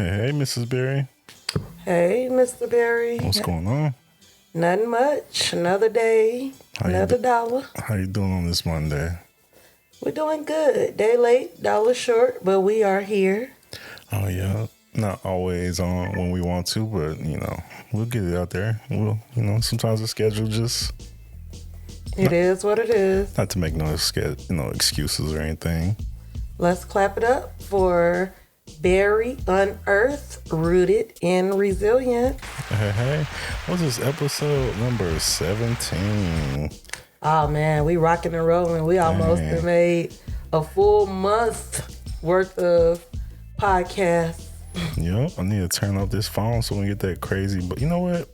Hey, Mrs. Berry. Hey, Mr. Berry. What's going on? Nothing much. Another day, another dollar. How you doing on this Monday? We're doing good. Day late, dollar short, but we are here. Oh, yeah. Not always on when we want to, but, we'll get it out there. Sometimes the schedule just... It is what it is. Not to make no excuses or anything. Let's clap it up for Berry, Unearthed, Rooted in Resilient. Hey. What's this episode number 17? Oh, man, we rocking and rolling. We almost have made a full month worth of podcasts. Yep, I need to turn off this phone so we get that crazy. But you know what?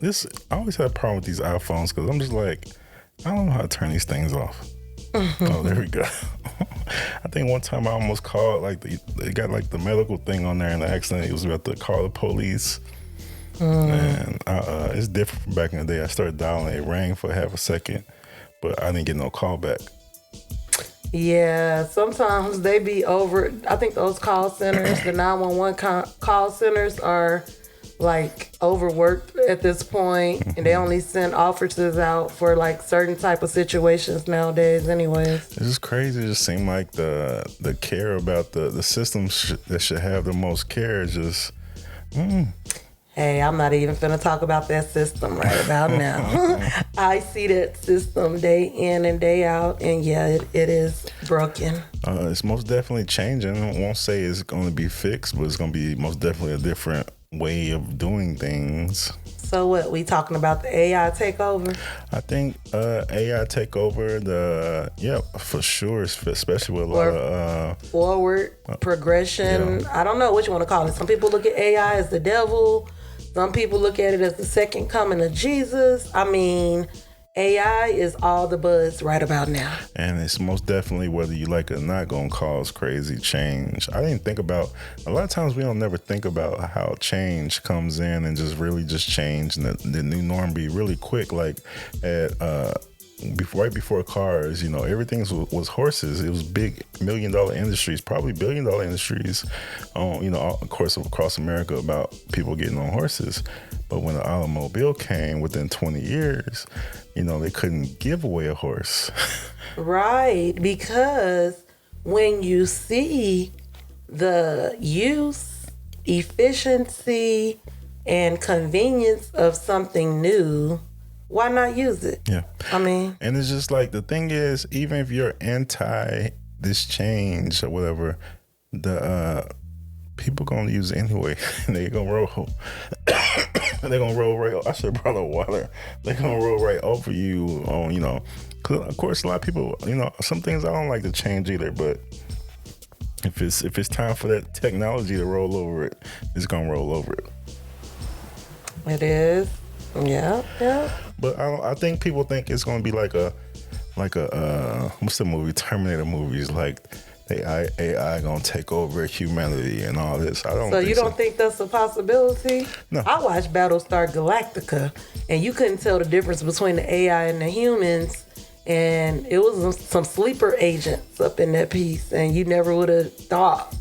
I always have a problem with these iPhones because I'm just like, I don't know how to turn these things off. Oh, there we go. I think one time I almost called, they got the medical thing on there and I accidentally was about to call the police. And it's different from back in the day. I started dialing, it rang for half a second, but I didn't get no call back. Yeah, sometimes they be over. I think those call centers, the 911 call centers are overworked at this point, and they only send officers out for certain type of situations nowadays anyways. It's just crazy. It just seemed like the care about the systems that should have the most care is just... Hey, I'm not even finna talk about that system right about now. I see that system day in and day out, and yeah, it is broken. It's most definitely changing. I won't say it's going to be fixed, but it's going to be most definitely a different way of doing things. So what, we talking about the AI takeover? I think AI takeover, for sure, especially with a lot of... forward, progression. Yeah. I don't know what you want to call it. Some people look at AI as the devil. Some people look at it as the second coming of Jesus. I mean, AI is all the buzz right about now. And it's most definitely, whether you like it or not, going to cause crazy change. I didn't think about, a lot of times we don't never think about how change comes in and just really just change and the new norm be really quick. Right before cars, everything was horses. It was big $1 million industries, probably $1 billion industries, of course, across America about people getting on horses. But when the automobile came within 20 years, they couldn't give away a horse. Right, because when you see the use, efficiency, and convenience of something new, why not use it? Yeah. I mean. And it's just the thing is, even if you're anti this change or whatever, the people going to use it anyway. They're going to roll. They're going to roll right. I should have brought a water. They're going to roll right over you on, cause of course, a lot of people, some things I don't like to change either, but if it's time for that technology to roll over it, it's going to roll over it. It is. Yeah. But I think people think it's gonna be like a what's the movie? Terminator movies, AI gonna take over humanity and all this. I don't. So you don't think that's a possibility? No. I watched Battlestar Galactica, and you couldn't tell the difference between the AI and the humans, and it was some sleeper agents up in that piece, and you never would have thought.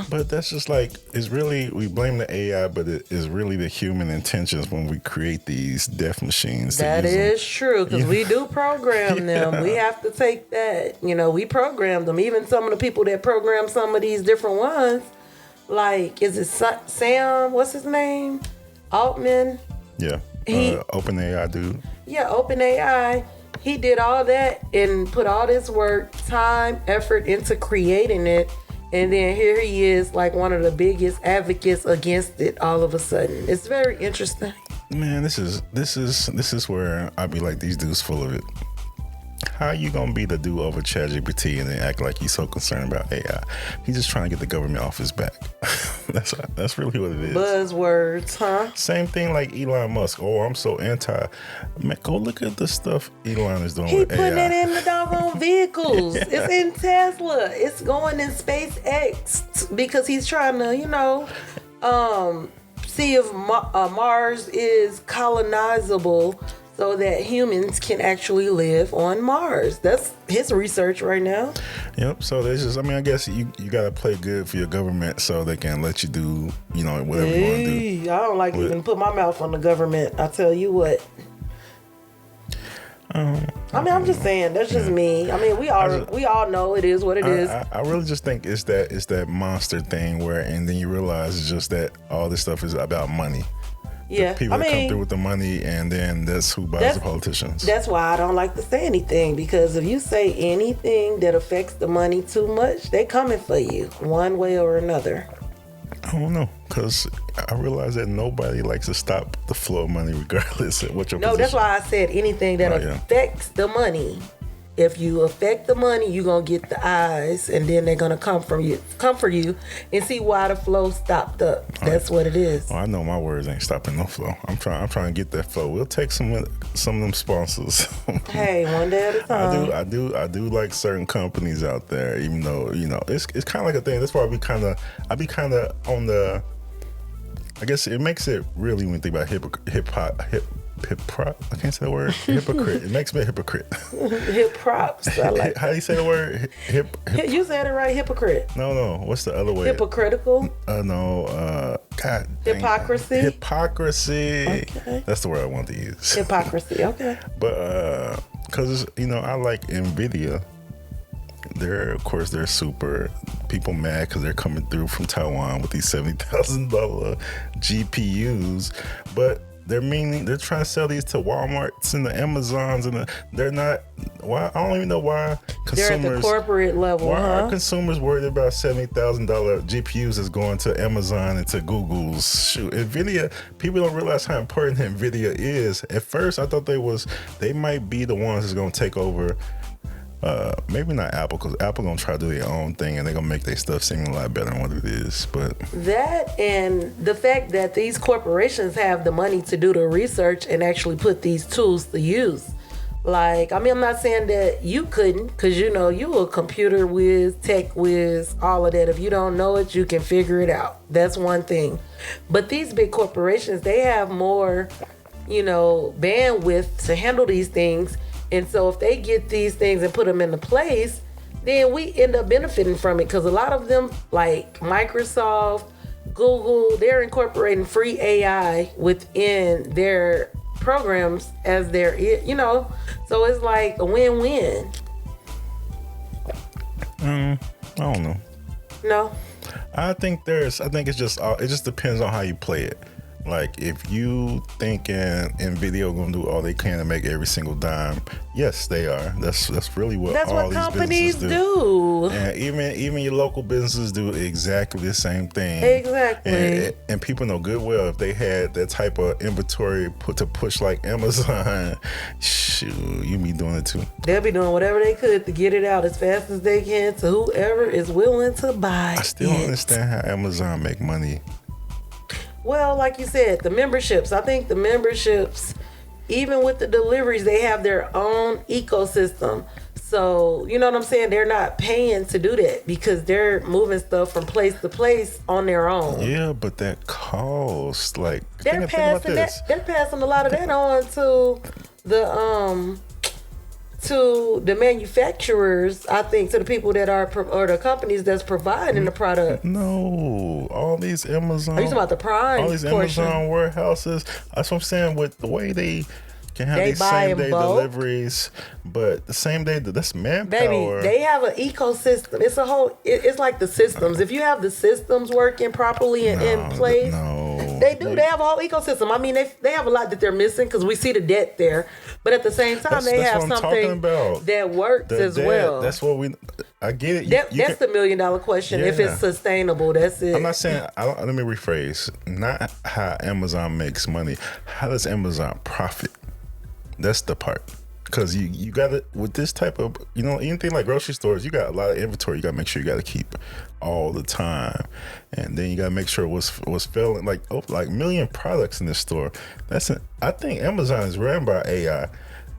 But that's just it's really, we blame the AI, but it is really the human intentions when we create these death machines. That is true, because we do program them. We have to take that. We program them. Even some of the people that program some of these different ones, is it Sam? What's his name? Altman? Yeah. OpenAI dude. Yeah, OpenAI. He did all that and put all this work, time, effort into creating it. And then here he is, one of the biggest advocates against it all of a sudden. It's very interesting. Man, this is where I be like, these dudes full of it. How you gonna be the dude over ChatGPT and then act like he's so concerned about AI? He's just trying to get the government off his back. That's really what it is. Buzzwords, huh? Same thing like Elon Musk. Oh, I'm so anti. Man, go look at the stuff Elon is doing he with AI. He putting it in the doggone vehicles. Yeah. It's in Tesla. It's going in SpaceX because he's trying to, see if Mars is colonizable. so that humans can actually live on Mars. That's his research right now. Yep. So there's just, I mean, I guess you got to play good for your government so they can let you do, whatever you want to do. I don't like even put my mouth on the government. I tell you what. I'm just saying, that's just me. I mean, we all know it is what it is. I really just think it's that monster thing and then you realize it's just that all this stuff is about money. Yeah, the people that come through with the money, and then that's who buys the politicians. That's why I don't like to say anything, because if you say anything that affects the money too much, they coming for you one way or another. I don't know, because I realize that nobody likes to stop the flow of money regardless of what your position. That's why I said anything that affects the money. If you affect the money, you're going to get the eyes, and then they're going to come for you and see why the flow stopped up. That's what it is. Oh, I know my words ain't stopping no flow. I'm trying to get that flow. We'll take some of them sponsors. Hey, one day at a time. I do like certain companies out there, even though, it's kind of like a thing. That's why I be kind of on the, I guess it makes it really, when you think about hip hop. I can't say the word. Hypocrite. It makes me a hypocrite. Hip props. I like. How do you say the word? You said it right. Hypocrite. No. What's the other way? Hypocritical. No. God. Hypocrisy. Hypocrisy. Okay. That's the word I want to use. Hypocrisy. Okay. But because I like Nvidia. They're super people mad because they're coming through from Taiwan with these $70,000 GPUs, but they're trying to sell these to Walmarts and the Amazons, and they're not. Why? I don't even know why consumers. They're at the corporate level. Why are consumers worried about $70,000 GPUs that's going to Amazon and to Google's? Shoot, Nvidia. People don't realize how important Nvidia is. At first, I thought they might be the ones that's going to take over. Maybe not Apple, because Apple gonna try to do their own thing and they're gonna make their stuff seem a lot better than what it is. But that, and the fact that these corporations have the money to do the research and actually put these tools to use. Like, I mean, I'm not saying that you couldn't, because you a computer whiz, tech whiz, all of that. If you don't know it, you can figure it out. That's one thing. But these big corporations, they have more, bandwidth to handle these things. And so if they get these things and put them into place, then we end up benefiting from it, because a lot of them, like Microsoft, Google, they're incorporating free AI within their programs as their, so it's like a win-win. I don't know. No? I think it just depends on how you play it. Like, if you thinking Nvidia gonna do all they can to make every single dime, yes, they are. That's really what all these companies businesses do. And even your local businesses do exactly the same thing. Exactly. And people know good well, if they had that type of inventory to push like Amazon, shoot, you be doing it too. They'll be doing whatever they could to get it out as fast as they can to whoever is willing to buy it. I still don't understand how Amazon make money. Well, like you said, the memberships. I think the memberships, even with the deliveries, they have their own ecosystem. So, you know what I'm saying? They're not paying to do that because they're moving stuff from place to place on their own. Yeah, but that costs, like, they're passing a lot of that on to the manufacturers, I think, to the people that are, or the companies that's providing the product. No, all these Amazon. Are you talking about the Prime? All these portion? Amazon warehouses. That's what I'm saying. With the way they can have these same day deliveries, but the same day, that's manpower. Baby, they have an ecosystem. It's a whole. It's like the systems. If you have the systems working properly and in place, they do. They have a whole ecosystem. I mean, they have a lot that they're missing because we see the debt there, but at the same time, they have something that works as well. That's what I get it. That's the $1 million question. Yeah. If it's sustainable, that's it. I'm not saying. Let me rephrase. Not how Amazon makes money. How does Amazon profit? That's the part. Because you got to, with this type of, anything like grocery stores, you got a lot of inventory you got to make sure you got to keep all the time. And then you got to make sure what's failing, like million products in this store. I think Amazon is ran by AI.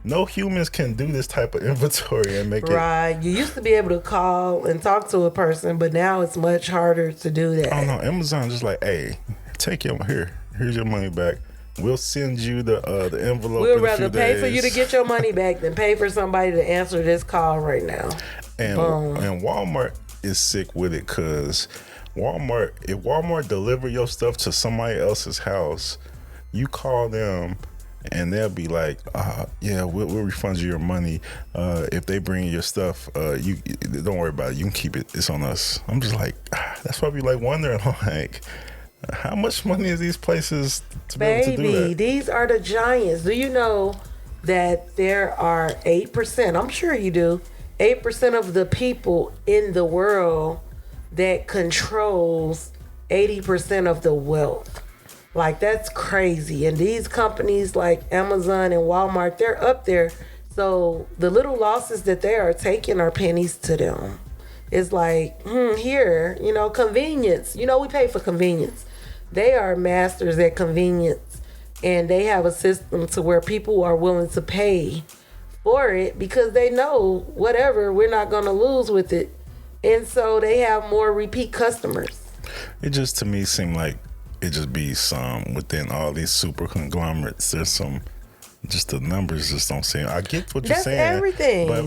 No humans can do this type of inventory and make it. Right. You used to be able to call and talk to a person, but now it's much harder to do that. Oh no, Amazon just like, hey, here's your money back. We'll send you the envelope. We'd in a few rather pay for you to days. get your money back than pay for somebody to answer this call right now. And Walmart is sick with it because if Walmart deliver your stuff to somebody else's house, you call them and they'll be like, yeah, we'll refund you your money. If they bring your stuff, you don't worry about it. You can keep it. It's on us. I'm just like, that's why I be like wondering, like, how much money is these places to be able to do that? These are the giants. Do you know that there are 8%? I'm sure you do. 8% of the people in the world that controls 80% of the wealth. Like, that's crazy. And these companies like Amazon and Walmart, they're up there. So the little losses that they are taking are pennies to them. It's like, here, convenience. We pay for convenience. They are masters at convenience. And they have a system to where people are willing to pay for it because they know whatever, we're not going to lose with it. And so they have more repeat customers. It just to me seemed like it just be some within all these super conglomerates. There's some, just the numbers just don't seem. I get what you're saying. That's everything. But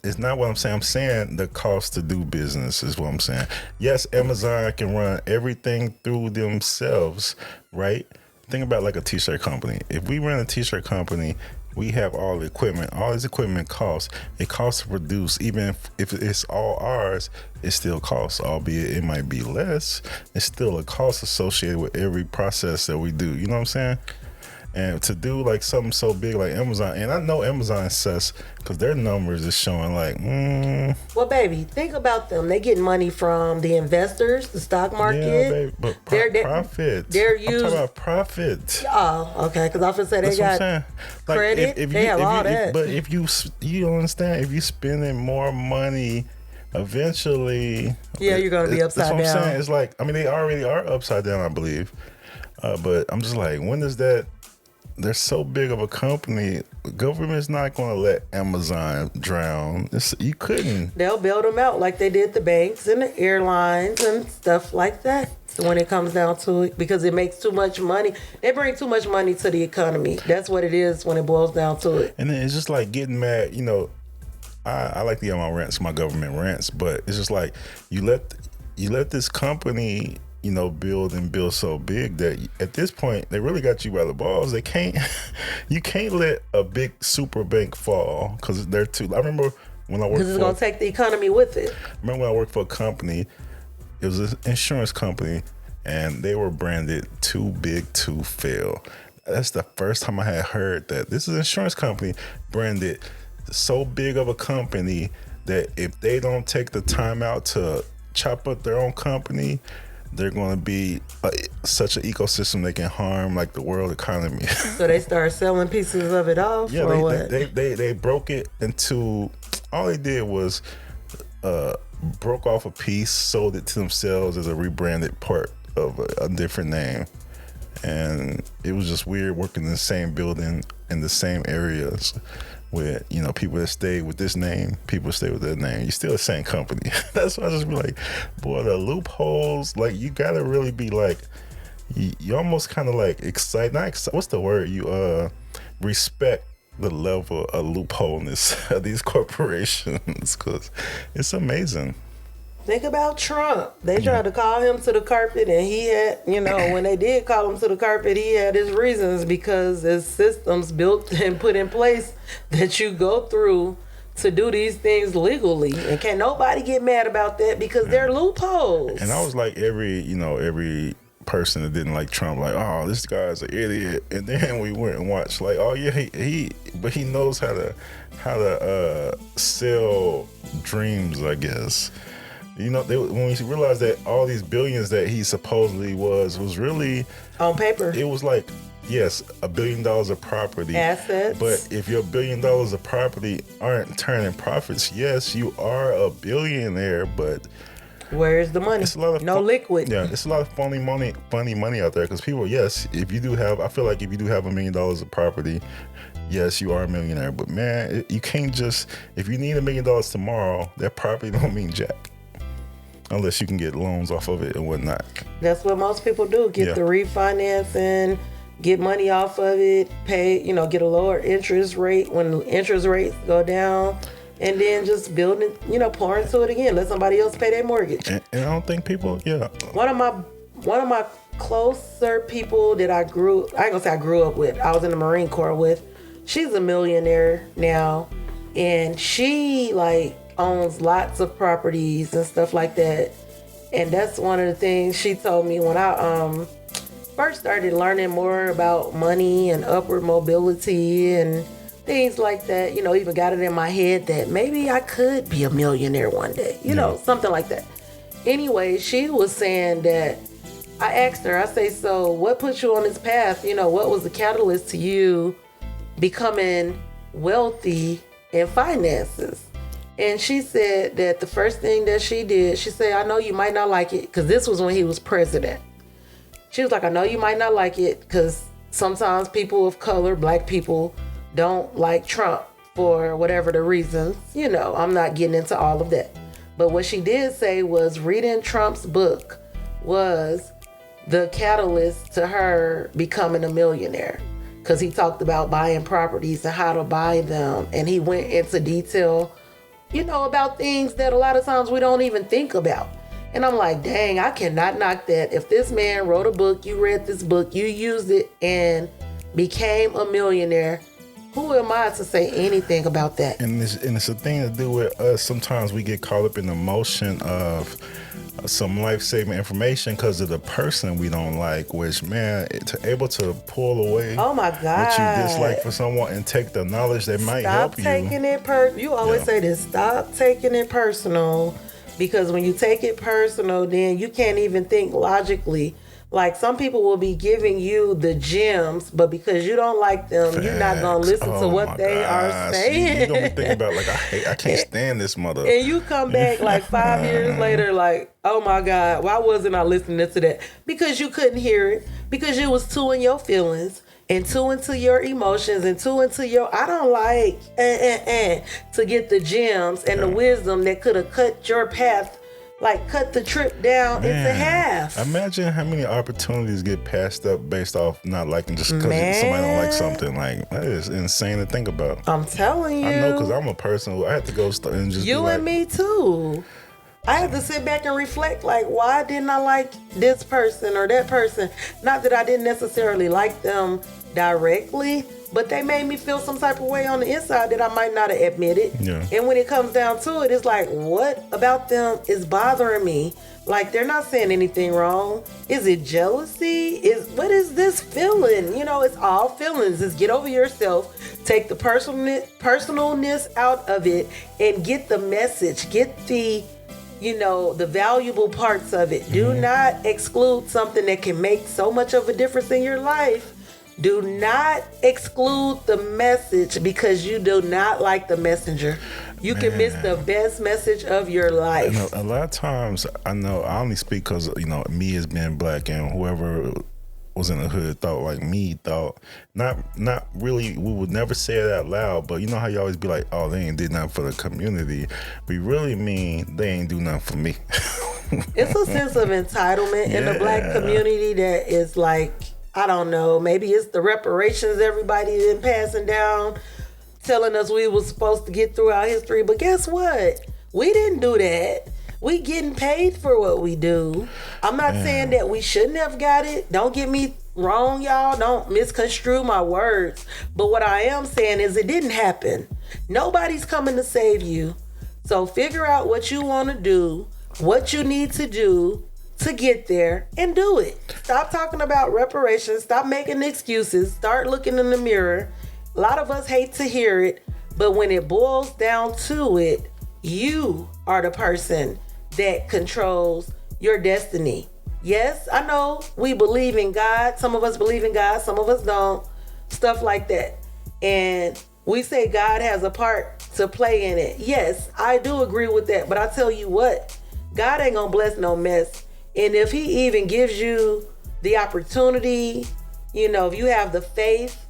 it's not what I'm saying. I'm saying the cost to do business is what I'm saying. Yes, Amazon can run everything through themselves, right? Think about like a t-shirt company. If we run a t-shirt company, we have all the equipment. All this equipment costs. It costs to produce. Even if it's all ours, it still costs. Albeit it might be less, it's still a cost associated with every process that we do. You know what I'm saying? And to do like something so big like Amazon, and I know Amazon says because their numbers is showing like, Well, baby, think about them. They get money from the investors, the stock market. Yeah, baby, but profit. They're I'm talking about profit. Oh, okay. Because I was say they That's got like credit. They have all that. But if you don't understand, if you spending more money, eventually, you're gonna be upside down. That's what I'm saying. It's like, I mean, they already are upside down, I believe. But I'm just like, when does that? They're so big of a company. The government's not going to let Amazon drown. You couldn't. They'll bail them out like they did the banks and the airlines and stuff like that. So when it comes down to it, because it makes too much money. They bring too much money to the economy. That's what it is when it boils down to it. And then it's just like getting mad. I like to get my rants, my government rants, but it's just like you let this company build so big that at this point they really got you by the balls. You can't let a big super bank fall because they're too. I remember when I worked because it's gonna take the economy with it. I remember when I worked for a company. It was an insurance company, and they were branded "too big to fail." That's the first time I had heard that. This is an insurance company branded so big of a company that if they don't take the time out to chop up their own company, they're going to be such an ecosystem they can harm like the world economy. So they start selling pieces of it off. Yeah, or what? They broke it into. All they did was broke off a piece, sold it to themselves as a rebranded part of a different name, and it was just weird working in the same building in the same areas. With people that stay with this name, people stay with that name. You're still the same company. That's why I just be like, boy, the loopholes. Like you gotta really be like, you almost kind of like excited. Not excited. What's the word? You respect the level of loopholeness of these corporations because it's amazing. Think about Trump. They tried to call him to the carpet, and he had, when they did call him to the carpet, he had his reasons because there's systems built and put in place that you go through to do these things legally. And can't nobody get mad about that because they're loopholes. And I was like every person that didn't like Trump, like, oh, this guy's an idiot. And then we went and watched, like, oh yeah, but he knows how to sell dreams, I guess. When we realized that all these billions that he supposedly was really on paper. It was like, yes, $1 billion of property, assets. But if your $1 billion of property aren't turning profits, yes, you are a billionaire, but where's the money? It's a lot of liquid. Yeah, it's a lot of funny money out there because people. Yes, if you do have, I feel like if you do have $1 million of property, yes, you are a millionaire. But man, you can't just, if you need $1 million tomorrow, that property don't mean jack. Unless you can get loans off of it and whatnot. That's what most people do. Get the refinance and get money off of it, pay, get a lower interest rate when interest rates go down, and then just build it, pour into it again. Let somebody else pay their mortgage. And I don't think people, One of my closer people that I ain't gonna say I grew up with, I was in the Marine Corps with, she's a millionaire now, and she owns lots of properties and stuff like that. And that's one of the things she told me when I first started learning more about money and upward mobility and things like that. Even got it in my head that maybe I could be a millionaire one day, something like that. Anyway, she was saying that, I asked her, I say, so what put you on this path? What was the catalyst to you becoming wealthy in finances? And she said that the first thing that she did, she said, I know you might not like it, because this was when he was president. She was like, I know you might not like it, because sometimes people of color, black people, don't like Trump for whatever the reasons. I'm not getting into all of that. But what she did say was reading Trump's book was the catalyst to her becoming a millionaire, because he talked about buying properties and how to buy them. And he went into detail about things that a lot of times we don't even think about. And I'm like, dang, I cannot knock that. If this man wrote a book, you read this book, you used it and became a millionaire, who am I to say anything about that? And it's a thing to do with us. Sometimes we get caught up in the motion of some life-saving information because of the person we don't like, which, man, able to pull away oh my God, what you dislike for someone and take the knowledge that might help you. Stop taking it personal. You always say this, stop taking it personal, because when you take it personal, then you can't even think logically. Like, some people will be giving you the gems, but because you don't like them, facts. You're not going to listen to what they are saying. You're going to be thinking about, I can't stand this mother. And you come back 5 years later, oh my God, why wasn't I listening to that? Because you couldn't hear it, because you was too in your feelings, and too into your emotions, and too into your, I don't like, to get the gems and the wisdom that could have cut your path, cut the trip down into half. Imagine how many opportunities get passed up based off not liking just because somebody don't like something. That is insane to think about. I'm telling you. I know, because I'm a person who I had to go and just you and me too. I had to sit back and reflect, why didn't I like this person or that person? Not that I didn't necessarily like them directly, but they made me feel some type of way on the inside that I might not have admitted. Yeah. And when it comes down to it, it's what about them is bothering me? They're not saying anything wrong. Is it jealousy? What is this feeling? It's all feelings. It's get over yourself, take the personalness out of it, and get the message, get the the valuable parts of it. Mm-hmm. Do not exclude something that can make so much of a difference in your life. Do not exclude the message because you do not like the messenger. You can miss the best message of your life. A lot of times, I only speak because, me as being black, and whoever was in the hood thought not really, we would never say it out loud, but you know how you always be like, oh, they ain't did nothing for the community. We really mean they ain't do nothing for me. It's a sense of entitlement in the black community that is I don't know, maybe it's the reparations everybody been passing down, telling us we was supposed to get through our history. But guess what? We didn't do that. We getting paid for what we do. I'm not saying that we shouldn't have got it. Don't get me wrong, y'all. Don't misconstrue my words. But what I am saying is it didn't happen. Nobody's coming to save you. So figure out what you want to do, what you need to do to get there, and do it. Stop talking about reparations. Stop making excuses. Start looking in the mirror. A lot of us hate to hear it, but when it boils down to it, you are the person that controls your destiny. Yes, I know we believe in God. Some of us believe in God, some of us don't. Stuff like that. And we say God has a part to play in it. Yes, I do agree with that. But I tell you what, God ain't gonna bless no mess. And if he even gives you the opportunity, if you have the faith,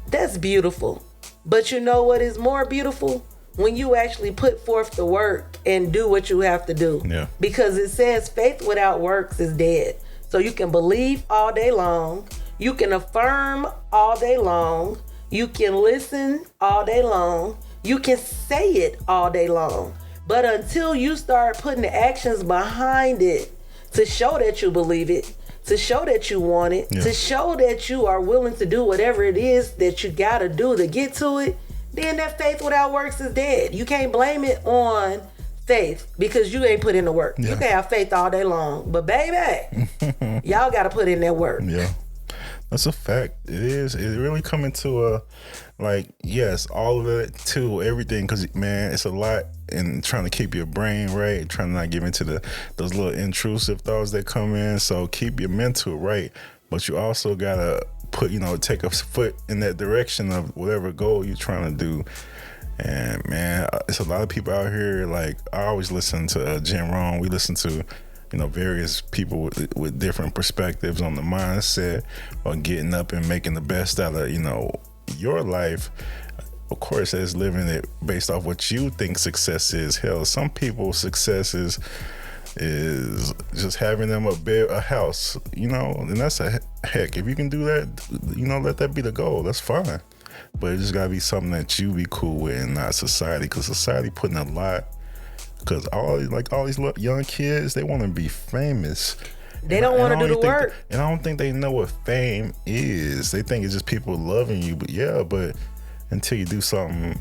that's beautiful. But you know what is more beautiful? When you actually put forth the work and do what you have to do. Yeah. Because it says faith without works is dead. So you can believe all day long. You can affirm all day long. You can listen all day long. You can say it all day long. But until you start putting the actions behind it to show that you believe it, to show that you want it, to show that you are willing to do whatever it is that you gotta do to get to it, then that faith without works is dead. You can't blame it on faith because you ain't put in the work. You can have faith all day long, but baby, y'all gotta put in that work. Yeah. That's a fact. It is. It really coming to a, like, yes, all of it too, everything, because, man, it's a lot in trying to keep your brain right, trying to not give into those little intrusive thoughts that come in. So keep your mental right, but you also gotta take a foot in that direction of whatever goal you're trying to do. And man, it's a lot of people out here. Like, I always listen to Jim Rohn. We listen to various people with different perspectives on the mindset on getting up and making the best out of your life. Of course, as living it based off what you think success is. Hell, some people's success is just having them a house, and that's a heck. If you can do that, let that be the goal. That's fine. But it just gotta be something that you be cool with and not society, because society putting a lot. Because all these young kids, they want to be famous. They don't want to do the work. And I don't think they know what fame is. They think it's just people loving you. But until you do something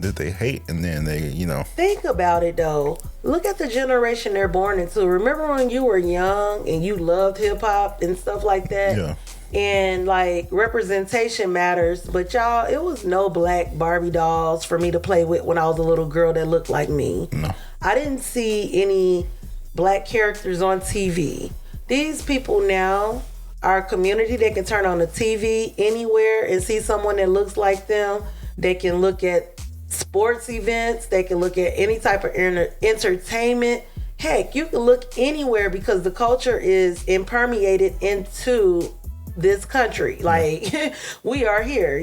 that they hate, and then they, Think about it, though. Look at the generation they're born into. Remember when you were young and you loved hip-hop and stuff like that? Yeah. And like representation matters, but y'all, it was no black Barbie dolls for me to play with when I was a little girl that looked like me. No. I didn't see any black characters on TV. These people now are a community. They can turn on the TV anywhere and see someone that looks like them. They can look at sports events. They can look at any type of entertainment. Heck, you can look anywhere because the culture is impermeated into this country. Like, we are here,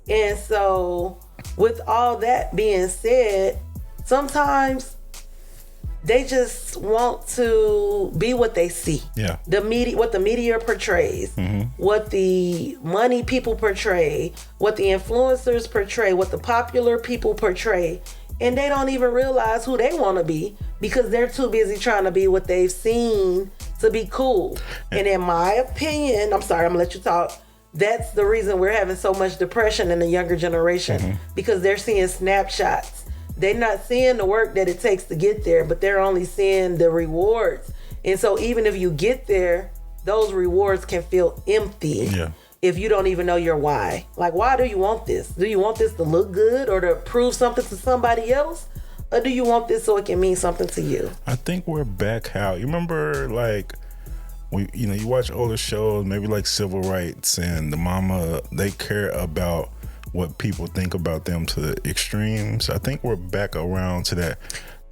And so with all that being said, sometimes they just want to be what they see. Yeah. What the media portrays, what the money people portray, what the influencers portray, what the popular people portray. And they don't even realize who they want to be because they're too busy trying to be what they've seen to be cool. And in my opinion, I'm sorry, I'm gonna let you talk. That's the reason we're having so much depression in the younger generation, because they're seeing snapshots. They're not seeing the work that it takes to get there, but they're only seeing the rewards. And so even if you get there, those rewards can feel empty if you don't even know your why. Like, why do you want this? Do you want this to look good or to prove something to somebody else? Or do you want this so it can mean something to you? I think we're back how you remember, like, you watch older shows, maybe like Civil Rights and the mama, they care about what people think about them to the extremes. I think we're back around to that.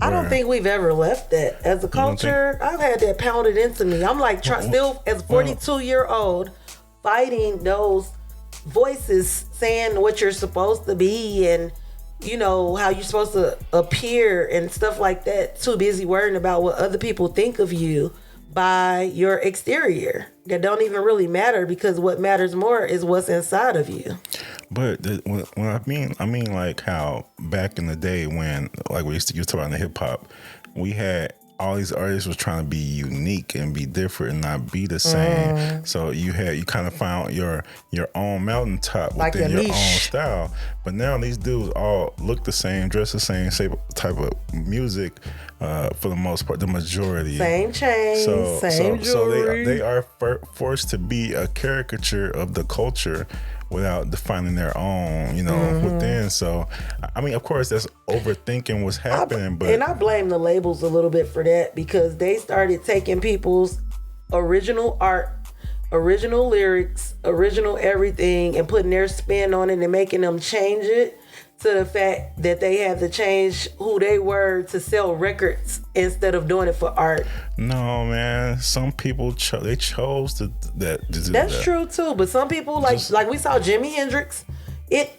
I don't think we've ever left that as a culture. I've had that pounded into me. I'm like still as a 42-year-old fighting those voices saying what you're supposed to be and how you're supposed to appear and stuff like that. Too busy worrying about what other people think of you by your exterior. That don't even really matter, because what matters more is what's inside of you. But when I mean like how back in the day when, like, we used to talk about in the hip hop, we had all these artists was trying to be unique and be different and not be the same. So you kind of found your own mountaintop like within your niche. own style. But now these dudes all look the same, dress the same type of music. For the most part, the majority. Same chains, same jewelry. So they are forced to be a caricature of the culture without defining their own, within. So, I mean, of course, that's overthinking what's happening. But I blame the labels a little bit for that, because they started taking people's original art, original lyrics, original everything, and putting their spin on it and making them change it to the fact that they had to change who they were to sell records instead of doing it for art. No, man. Some people they chose to do that. That's true too. But some people, like we saw Jimi Hendrix, it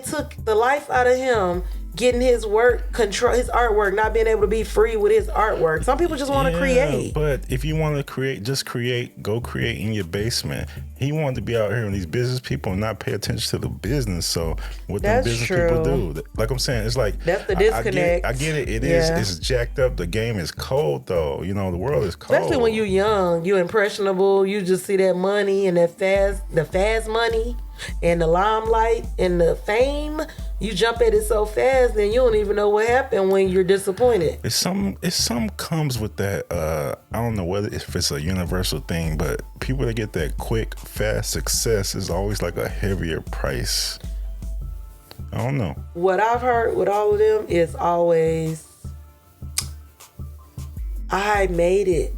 took the life out of him getting his work control, his artwork, not being able to be free with his artwork. Some people just want to create. But if you want to create, just create. Go create in your basement. He wanted to be out here with these business people and not pay attention to the business. So what the business people do, like I'm saying, it's like that's the disconnect. I get it. It is. It's jacked up. The game is cold though. You know, the world is cold. Especially when you're young, you're impressionable. You just see that money and the fast money and the limelight and the fame. You jump at it so fast, then you don't even know what happened when you're disappointed. It's some comes with that. I don't know whether if it's a universal thing, but people that get that quick, fast success is always like a heavier price. I don't know. What I've heard with all of them is always, I made it.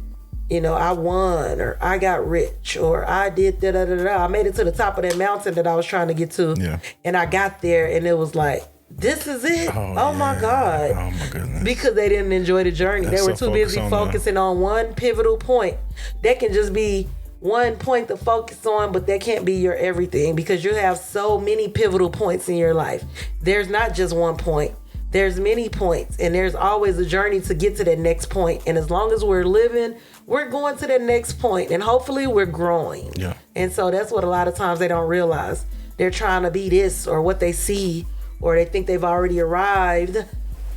You know, I won, or I got rich, or I did da da da da. I made it to the top of that mountain that I was trying to get to, and I got there, and it was like, this is it. Oh my God. Oh my goodness. Because they didn't enjoy the journey. They were too busy focusing on one pivotal point. That can just be one point to focus on, but that can't be your everything, because you have so many pivotal points in your life. There's not just one point. There's many points, and there's always a journey to get to that next point. And as long as we're living, we're going to the next point, and hopefully we're growing. Yeah. And so that's what a lot of times they don't realize. They're trying to be this or what they see, or they think they've already arrived.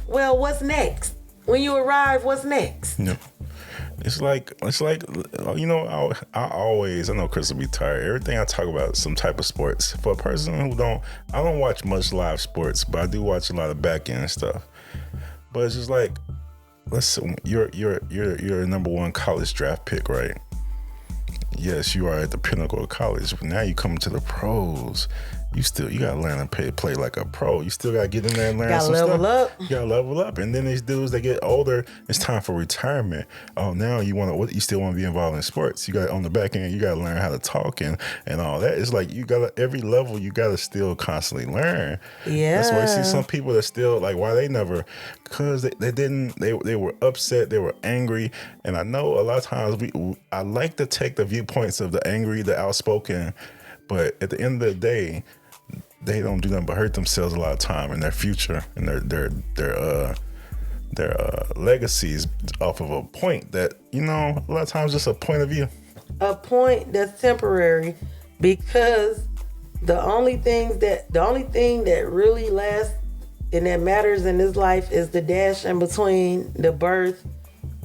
Well, what's next? When you arrive, what's next? Yeah. It's like you know, I know Chris will be tired. Everything I talk about is some type of sports. For a person who I don't watch much live sports, but I do watch a lot of back end stuff. But it's just like, listen, you're a number one college draft pick, right? Yes, you are at the pinnacle of college, but now you come to the pros. You gotta learn to play like a pro. You still gotta get in there and learn some stuff. You gotta level up. And then these dudes, they get older. It's time for retirement. Oh, now you still want to be involved in sports. You got on the back end. You gotta learn how to talk and all that. It's like every level you gotta still constantly learn. Yeah. That's why I see some people that still like why they never, because they were upset. They were angry. And I know a lot of times I like to take the viewpoints of the angry, the outspoken, but at the end of the day, they don't do nothing but hurt themselves a lot of time in their future and their legacies off of a point that, you know, a lot of times just a point of view. A point that's temporary, because the only thing that really lasts and that matters in this life is the dash in between the birth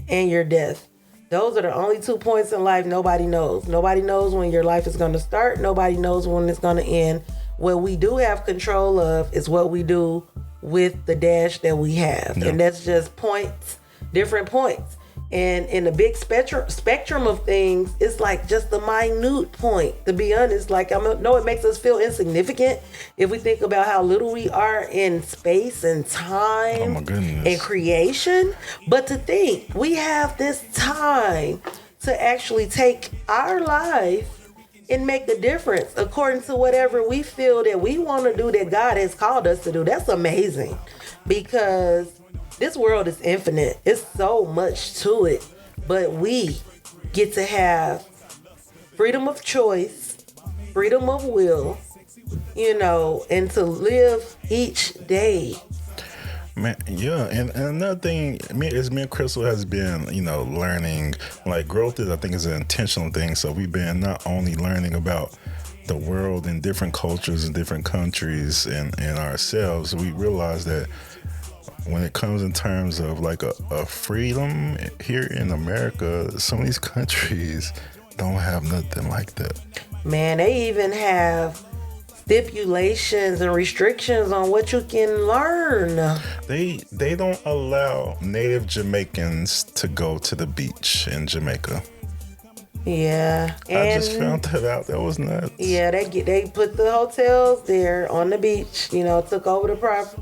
and your death. Those are the only 2 points in life nobody knows. Nobody knows when your life is going to start. Nobody knows when it's going to end. What we do have control of is what we do with the dash that we have. Yep. And that's just points, different points. And in the big spectrum of things, it's like just the minute point. To be honest, like I know it makes us feel insignificant if we think about how little we are in space and time and creation. But to think we have this time to actually take our life and make a difference according to whatever we feel that we want to do, that God has called us to do. That's amazing, because this world is infinite. It's so much to it, but we get to have freedom of choice, freedom of will, you know, and to live each day. Man, yeah, and another thing, me and Crystal has been, you know, learning, like growth is, I think, is an intentional thing. So we've been not only learning about the world and different cultures and different countries and ourselves, we realize that when it comes in terms of like a freedom here in America, some of these countries don't have nothing like that. Man, they even have stipulations and restrictions on what you can learn. They don't allow native Jamaicans to go to the beach in Jamaica. Yeah, and I just found that out. That was nuts. Yeah, they put the hotels there on the beach. You know, took over the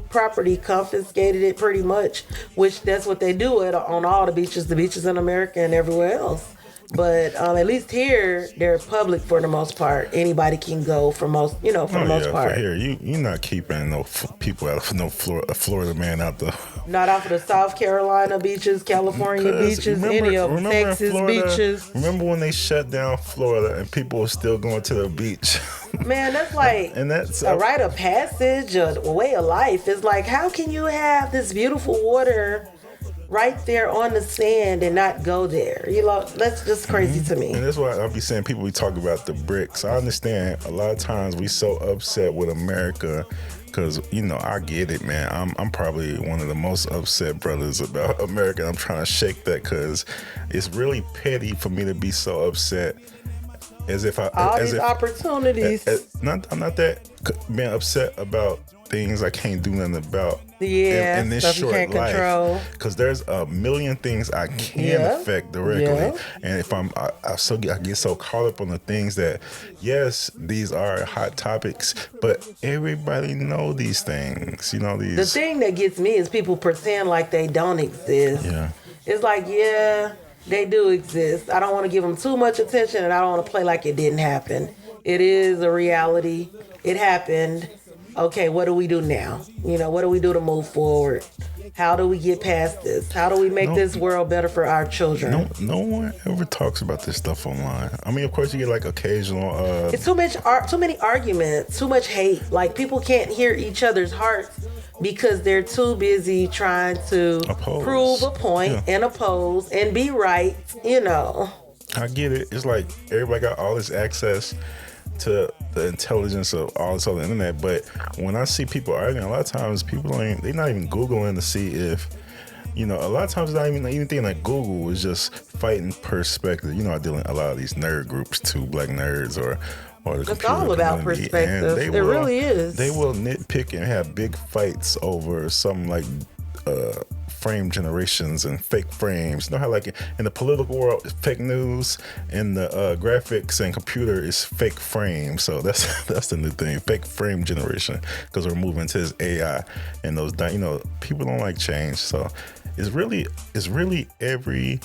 property, confiscated it pretty much. Which that's what they do on all the beaches in America and everywhere else. But at least here, they're public for the most part. Anybody can go for the most part. For here, you're not keeping no people out of no Florida man out the. Not off of the South Carolina beaches, California beaches, any of them, Texas Florida, beaches. Remember when they shut down Florida and people were still going to the beach? Man, that's like and that's a rite of passage, a way of life. It's like, how can you have this beautiful water right there on the sand and not go there? You know, that's just crazy to me. And that's why I'll be saying, people, we talk about the BRICS. I understand a lot of times we so upset with America because, you know, I get it, man. I'm probably one of the most upset brothers about America. I'm trying to shake that because it's really petty for me to be so upset. As if all these opportunities. I'm not that being upset about things I can't do nothing about. Yeah, in this stuff short you can't life, control. because there's a million things I can affect directly, and if I get so caught up on the things that, yes, these are hot topics, but everybody know these things. You know these. The thing that gets me is people pretend like they don't exist. Yeah, it's like, yeah, they do exist. I don't want to give them too much attention, and I don't want to play like it didn't happen. It is a reality. It happened. Okay, what do we do now? You know, what do we do to move forward? How do we get past this? How do we make this world better for our children? No one ever talks about this stuff online. I mean, of course, you get like occasional. It's too many arguments, too much hate. Like, people can't hear each other's hearts because they're too busy trying to prove a point and oppose and be right. You know. I get it. It's like everybody got all this access to the intelligence of all this on the internet, but when I see people arguing, a lot of times people they're not even Googling to see if, you know, a lot of times it's not even anything like Google is just fighting perspective. You know, I deal in a lot of these nerd groups too, black nerds or the it's all about perspective. It really is. They will nitpick and have big fights over something like frame generations and fake frames. You know how like in the political world, it's fake news, and the graphics and computer is fake frame. So that's the new thing, fake frame generation, because we're moving to this AI and those, you know, people don't like change. So it's really every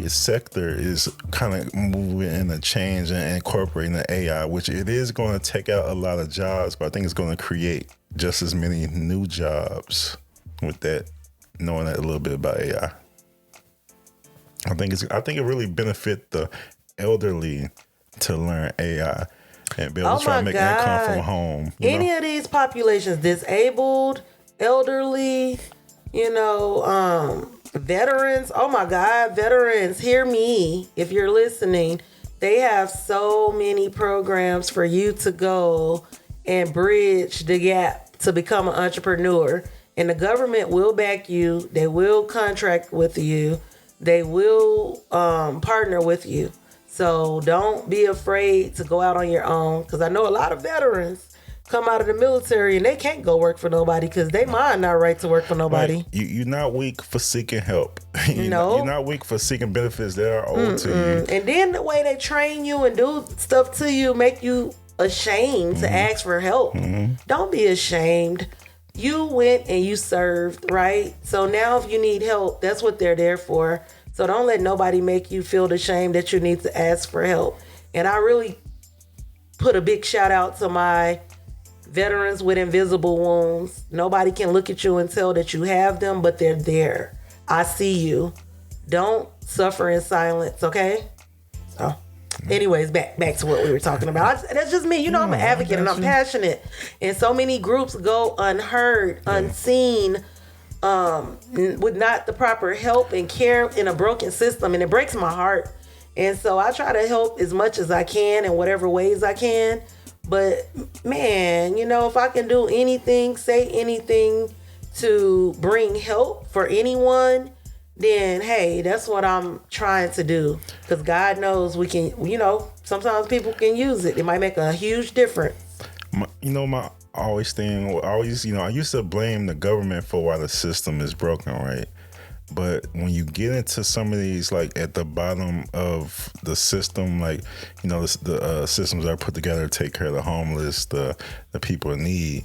sector is kind of moving in a change and incorporating the AI, which it is going to take out a lot of jobs, but I think it's going to create just as many new jobs with that, knowing that a little bit about AI. I think it really benefit the elderly to learn AI and be able to try to make income from home. Any of these populations, disabled, elderly, you know, veterans. Oh my God, veterans, hear me if you're listening. They have so many programs for you to go and bridge the gap to become an entrepreneur. And the government will back you. They will contract with you. They will partner with you. So don't be afraid to go out on your own. Because I know a lot of veterans come out of the military and they can't go work for nobody because they mind not right to work for nobody. Like, you're not weak for seeking help. You're not weak for seeking benefits that are owed to you. And then the way they train you and do stuff to you make you ashamed to ask for help. Don't be ashamed. You went and you served, right? So now if you need help, that's what they're there for. So don't let nobody make you feel the shame that you need to ask for help. And I really put a big shout out to my veterans with invisible wounds. Nobody can look at you and tell that you have them, but they're there. I see you. Don't suffer in silence, okay? So anyways, back to what we were talking about. That's just me. You know, I'm an advocate and I'm passionate. And so many groups go unheard, unseen, with not the proper help and care in a broken system. And it breaks my heart. And so I try to help as much as I can in whatever ways I can. But man, you know, if I can do anything, say anything to bring help for anyone, then hey, that's what I'm trying to do. Because God knows we can, you know, sometimes people can use it. It might make a huge difference. My always thing, I used to blame the government for why the system is broken, right? But when you get into some of these, like at the bottom of the system, like, you know, the systems that are put together to take care of the homeless, the people in need,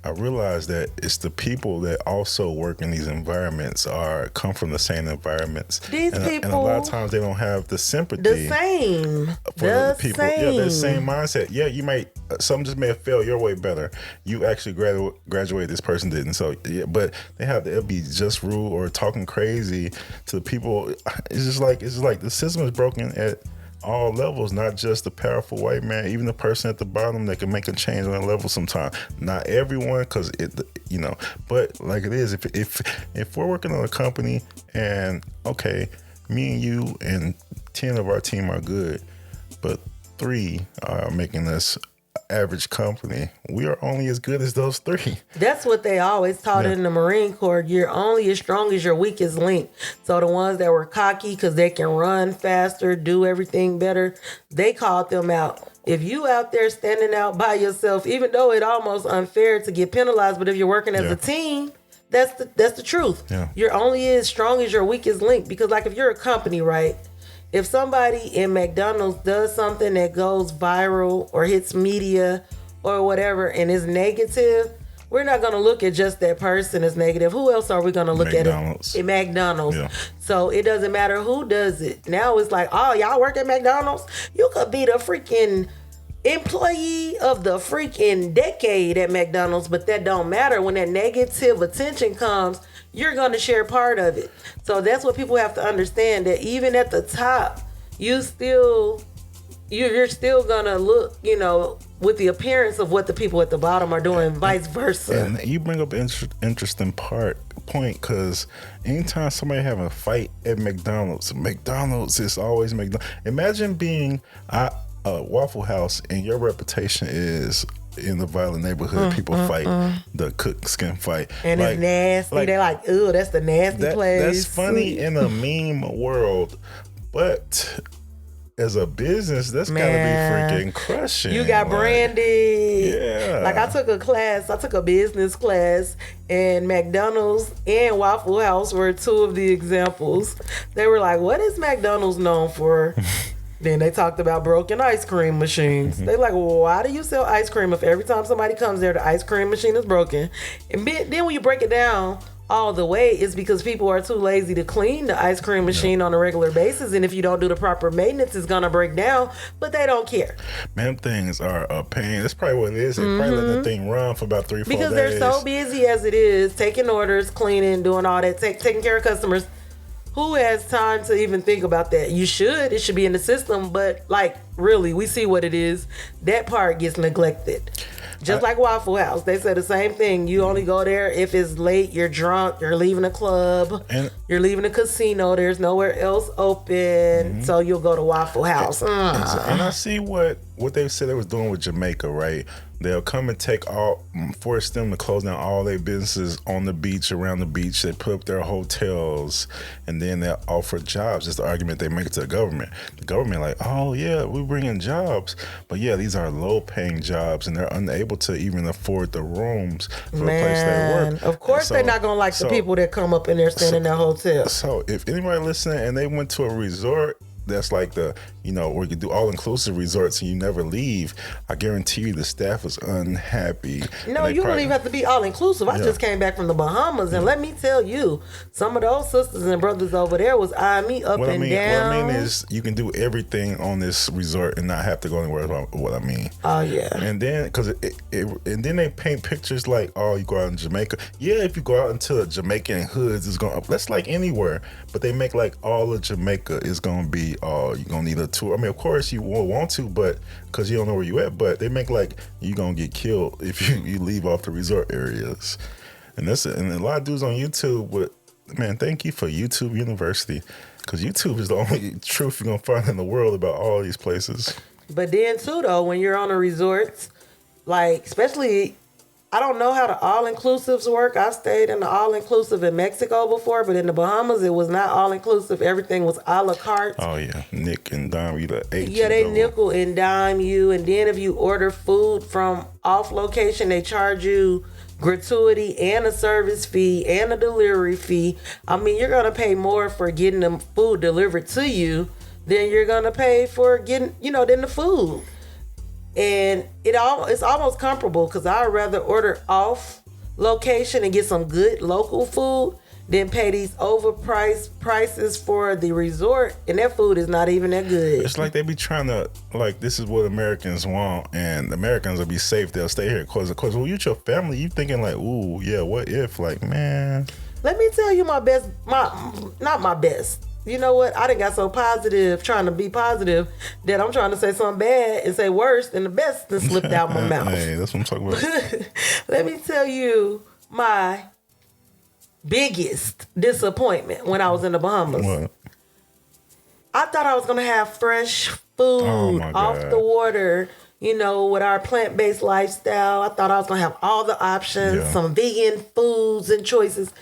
I realized that it's the people that also work in these environments come from the same environments. These people, and a lot of times they don't have the sympathy. The same. For the people. Yeah, the same mindset. Yeah, you might, some just may have failed your way better. You actually graduated, this person didn't. So, yeah, but they'll be just rude or talking crazy to the people. It's just like the system is broken at all levels, not just the powerful white man, even the person at the bottom that can make a change on a level sometime. Not everyone, because but like it is, if we're working on a company and okay, me and you and 10 of our team are good, but 3 are making us average company, we are only as good as those 3. That's what they always taught in the Marine Corps. You're only as strong as your weakest link. So the ones that were cocky because they can run faster, do everything better, they called them out. If you out there standing out by yourself, even though it's almost unfair to get penalized, but if you're working as a team, that's the truth. Yeah. You're only as strong as your weakest link. Because like if you're a company, right? If somebody in McDonald's does something that goes viral or hits media or whatever and is negative, we're not going to look at just that person as negative. Who else are we going to look at? At McDonald's. Yeah. So it doesn't matter who does it. Now it's like, oh, y'all work at McDonald's? You could be the freaking employee of the freaking decade at McDonald's, but that don't matter. When that negative attention comes, you're going to share part of it. So that's what people have to understand, that even at the top, you're still going to look, with the appearance of what the people at the bottom are doing, and vice versa. And you bring up an interesting point, because anytime somebody having a fight at McDonald's is always McDonald's. Imagine being a Waffle House and your reputation is in the violent neighborhood, people fight. The cooks can fight, and it's nasty. They're like, "Ooh, that's the nasty place." That's funny in a meme world, but as a business, that's gotta be freaking crushing. You got branded. Yeah. Like I took a business class, and McDonald's and Waffle House were 2 of the examples. They were like, "What is McDonald's known for?" Then they talked about broken ice cream machines. They like, well, why do you sell ice cream if every time somebody comes there, the ice cream machine is broken? And then when you break it down all the way, it's because people are too lazy to clean the ice cream machine on a regular basis. And if you don't do the proper maintenance, it's going to break down, but they don't care. Man, things are a pain. That's probably what it is. They probably let that thing run for about 3-4 days. Because they're so busy as it is, taking orders, cleaning, doing all that, taking care of customers. Who has time to even think about that? You should. It should be in the system. But, really, we see what it is. That part gets neglected. Just like Waffle House. They say the same thing. You only go there if it's late, you're drunk, you're leaving a club, you're leaving a casino, there's nowhere else open, so you'll go to Waffle House. And I see what they said they was doing with Jamaica, right? They'll come and force them to close down all their businesses on the beach, around the beach. They put up their hotels, and then they'll offer jobs. It's the argument they make to the government. The government like, oh yeah, we bring in jobs, but yeah, these are low-paying jobs, and they're unable to even afford the rooms for the place they work. Of course, they're not gonna like the people that come up in there staying in their hotel. So if anybody listening and they went to a resort that's like where you do all-inclusive resorts and you never leave, I guarantee you the staff was unhappy. No, you don't even have to be all-inclusive. I just came back from the Bahamas, and let me tell you, some of those sisters and brothers over there was eyeing me up and down. What I mean is you can do everything on this resort and not have to go anywhere. What I mean. Oh, yeah. And then, and then they paint pictures like, oh, you go out in Jamaica. Yeah, if you go out into the Jamaican hoods, that's like anywhere. But they make like all of Jamaica is going to be, oh, you're going to need a tour. I mean, of course you will want to, but because you don't know where you at, but they make like you're going to get killed if you leave off the resort areas. And and a lot of dudes on YouTube, but man, thank you for YouTube University, because YouTube is the only truth you're going to find in the world about all these places. But then too, though, when you're on a resort, like especially, I don't know how the all-inclusives work. I've stayed in the all-inclusive in Mexico before, but in the Bahamas, it was not all-inclusive. Everything was a la carte. Oh, yeah. Nick and dime you the H. Yeah, they nickel and dime you. And then if you order food from off location, they charge you gratuity and a service fee and a delivery fee. I mean, you're going to pay more for getting the food delivered to you than you're going to pay for getting, than the food. And it's almost comparable, because I'd rather order off location and get some good local food than pay these overpriced prices for the resort, and that food is not even that good. It's like they be trying to, like, this is what Americans want, and Americans will be safe, they'll stay here. Because when you're with your family, you thinking like, ooh, yeah, what if? Like, man. Let me tell you not my best. you know what? I done got so positive, trying to be positive, that I'm trying to say something bad and say worse than the best that slipped out my mouth. Hey, that's what I'm talking about. Let me tell you my biggest disappointment when I was in the Bahamas. What? I thought I was going to have fresh Oh, food my off God. the water, you know, with our plant-based lifestyle. I thought I was going to have all the options, Yeah. some vegan foods and choices.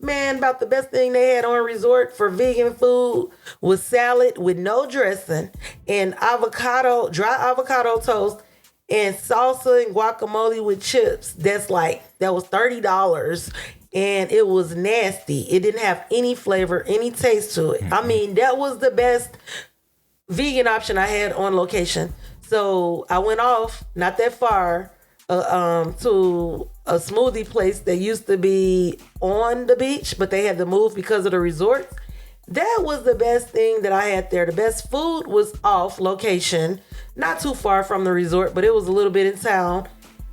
Man, about the best thing they had on resort for vegan food was salad with no dressing and dry avocado toast and salsa and guacamole with chips. That was $30. And it was nasty. It didn't have any flavor, any taste to it. I mean, that was the best vegan option I had on location. So I went off, not that far, to a smoothie place that used to be on the beach, but they had to move because of the resort. That was the best thing that I had there. The best food was off location, not too far from the resort, but it was a little bit in town.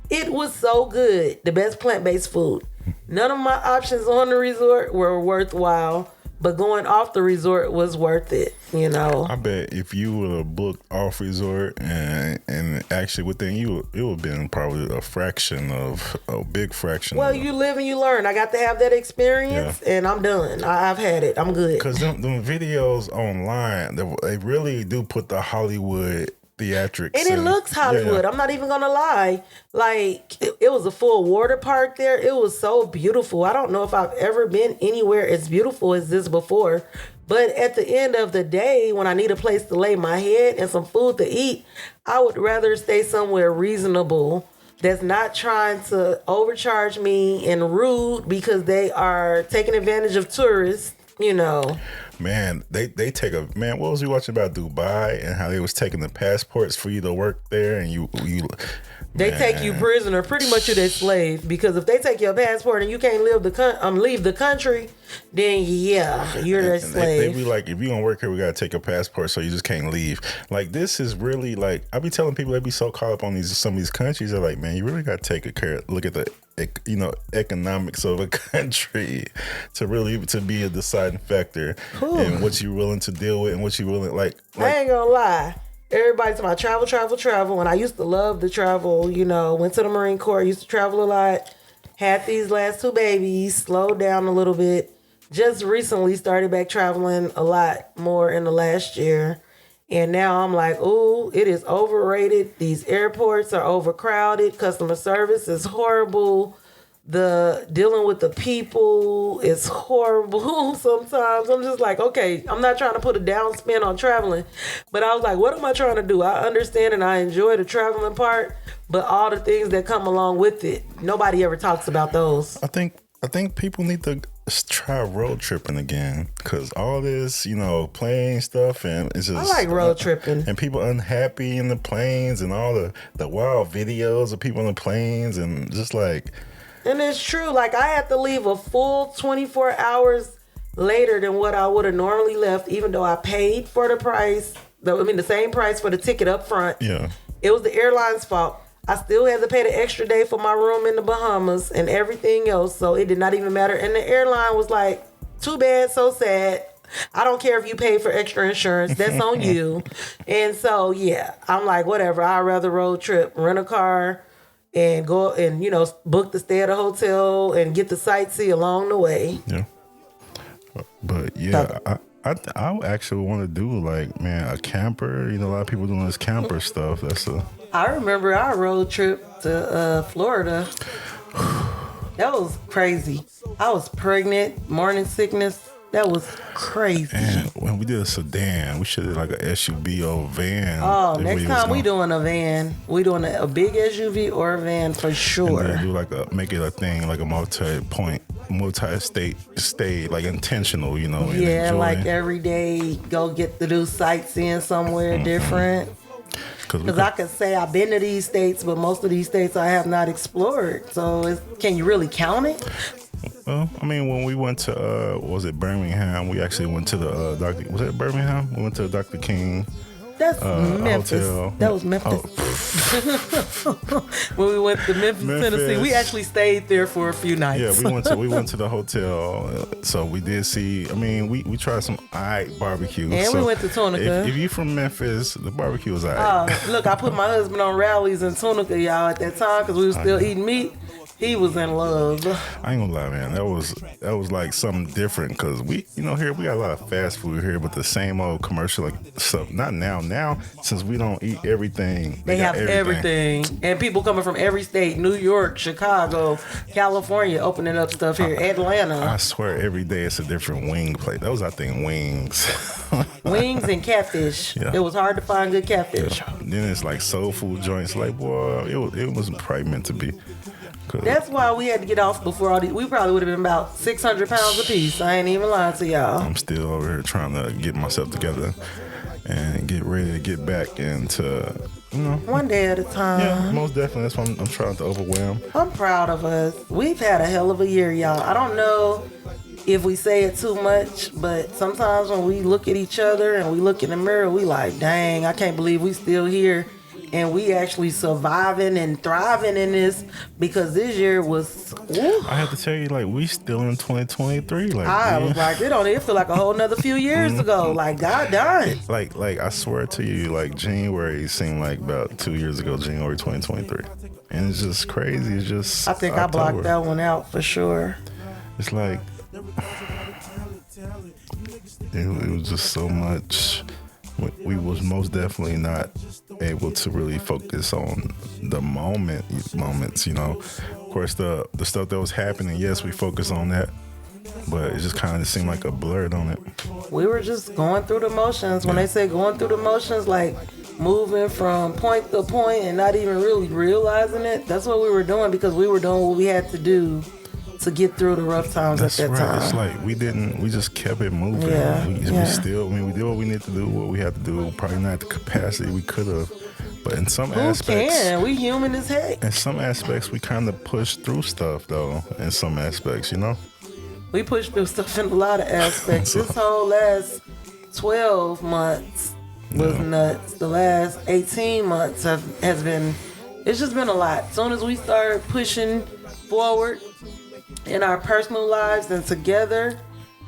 It was so good. The best plant-based food. None of my options on the resort were worthwhile, but going off the resort was worth it, you know. I bet if you would have booked off resort and actually within you, it would have been probably a big fraction. Well, you live and you learn. I got to have that experience, and I'm done. I've had it. I'm good. Because them videos online, they really do put the Hollywood theatrics. And it looks Hollywood. Yeah. I'm not even gonna lie. Like it was a full water park there. It was so beautiful. I don't know if I've ever been anywhere as beautiful as this before. But at the end of the day, when I need a place to lay my head and some food to eat, I would rather stay somewhere reasonable that's not trying to overcharge me and rude because they are taking advantage of tourists, you know. Man, they take what was we watching about Dubai and how they was taking the passports for you to work there and they take you prisoner. Pretty much you're their slave, because if they take your passport and you can't leave the country, then yeah, you're their slave. They be like, if you gonna work here, we gotta take your passport, so you just can't leave. Like, this is really like, I be telling people, they be so caught up on some of these countries. They're like, man, you really gotta look at the economics of a country to be a deciding factor. Ooh. And what you're willing to deal with and what you willing like I ain't gonna lie. Everybody's about travel. And I used to love to travel, you know, went to the Marine Corps, used to travel a lot, had these last 2 babies, slowed down a little bit. Just recently started back traveling a lot more in the last year. And now I'm like, ooh, it is overrated. These airports are overcrowded. Customer service is horrible. The dealing with the people is horrible sometimes. I'm just like, okay, I'm not trying to put a down spin on traveling, but I was like, what am I trying to do? I understand and I enjoy the traveling part, but all the things that come along with it, nobody ever talks about those. I think people need to try road tripping again, because all this, plane stuff, and it's just, I like road tripping. And people unhappy in the planes, and all the wild videos of people in the planes, and just like. And it's true. Like, I had to leave a full 24 hours later than what I would have normally left, even though I paid for the price. The same price for the ticket up front. Yeah. It was the airline's fault. I still had to pay the extra day for my room in the Bahamas and everything else. So it did not even matter. And the airline was like, too bad, so sad. I don't care if you pay for extra insurance. That's on you. And so, yeah, I'm like, whatever. I'd rather road trip, rent a car, and go and, book the stay at a hotel and get the sightsee along the way. Yeah. But yeah, I actually want to do a camper. A lot of people doing this camper stuff. I remember our road trip to Florida. That was crazy. I was pregnant, morning sickness. That was crazy. And when we did a sedan, we should have like a SUV or a van. Oh, next time we doing a van. We doing a big SUV or a van for sure. And then make it a thing, like a multi-state stay, like intentional, Yeah, like every day, go get to do sightseeing somewhere different. Because I could say I've been to these states, but most of these states I have not explored. So can you really count it? Well, when we went to, was it Birmingham? We actually went to the Dr. Was it Birmingham? We went to Dr. King. That's Memphis. hotel. That was Memphis. When we went to Memphis, Tennessee, we actually stayed there for a few nights. Yeah, we went to the hotel. So we did see. I mean, we tried some barbecue. And so we went to Tunica. If you from Memphis, the barbecue was alright. Look, I put my husband on rallies in Tunica, y'all, at that time because we were still eating meat. He was in love. I ain't gonna lie, man. That was like something different because we, here we got a lot of fast food here, but the same old commercial like stuff. Not now. Now, since we don't eat everything, they have everything, and people coming from every state: New York, Chicago, California, opening up stuff here. Atlanta. I swear, every day it's a different wing plate. That was, I think, wings. Wings and catfish. Yeah. It was hard to find good catfish. Yeah. Then it's like soul food joints. Like, boy, it wasn't probably meant to be. That's why we had to get off before all these. We probably would have been about 600 pounds apiece. I ain't even lying to y'all. I'm still over here trying to get myself together and get ready to get back into, one day at a time. Yeah, most definitely. That's why I'm trying to overwhelm. I'm proud of us. We've had a hell of a year, y'all. I don't know if we say it too much, but sometimes when we look at each other and we look in the mirror, we like, dang, I can't believe we still here. And we actually surviving and thriving in this because this year was. Woo. I have to tell you, like, we still in 2023. Like, I was like, it feel like a whole nother few years ago. Like, God darn. Like I swear to you, like January seemed like about 2 years ago, January 2023, and it's just crazy. It's just. I think October. I blocked that one out for sure. It's like it was just so much. We was most definitely not able to really focus on the moments, Of course, the stuff that was happening, yes, we focused on that, but it just kind of seemed like a blur, don't it? We were just going through the motions. When they say going through the motions, like moving from point to point and not even really realizing it, that's what we were doing because we were doing what we had to do to get through the rough times at that time. It's like we just kept it moving. Yeah. We still, we did what we need to do, what we had to do. Probably not the capacity we could have, but in some aspects, we human as heck. In some aspects, we kind of pushed through stuff, though. In some aspects, we pushed through stuff in a lot of aspects. This whole last 12 months was nuts. The last 18 months has been. It's just been a lot. As soon as we started pushing forward in our personal lives and together,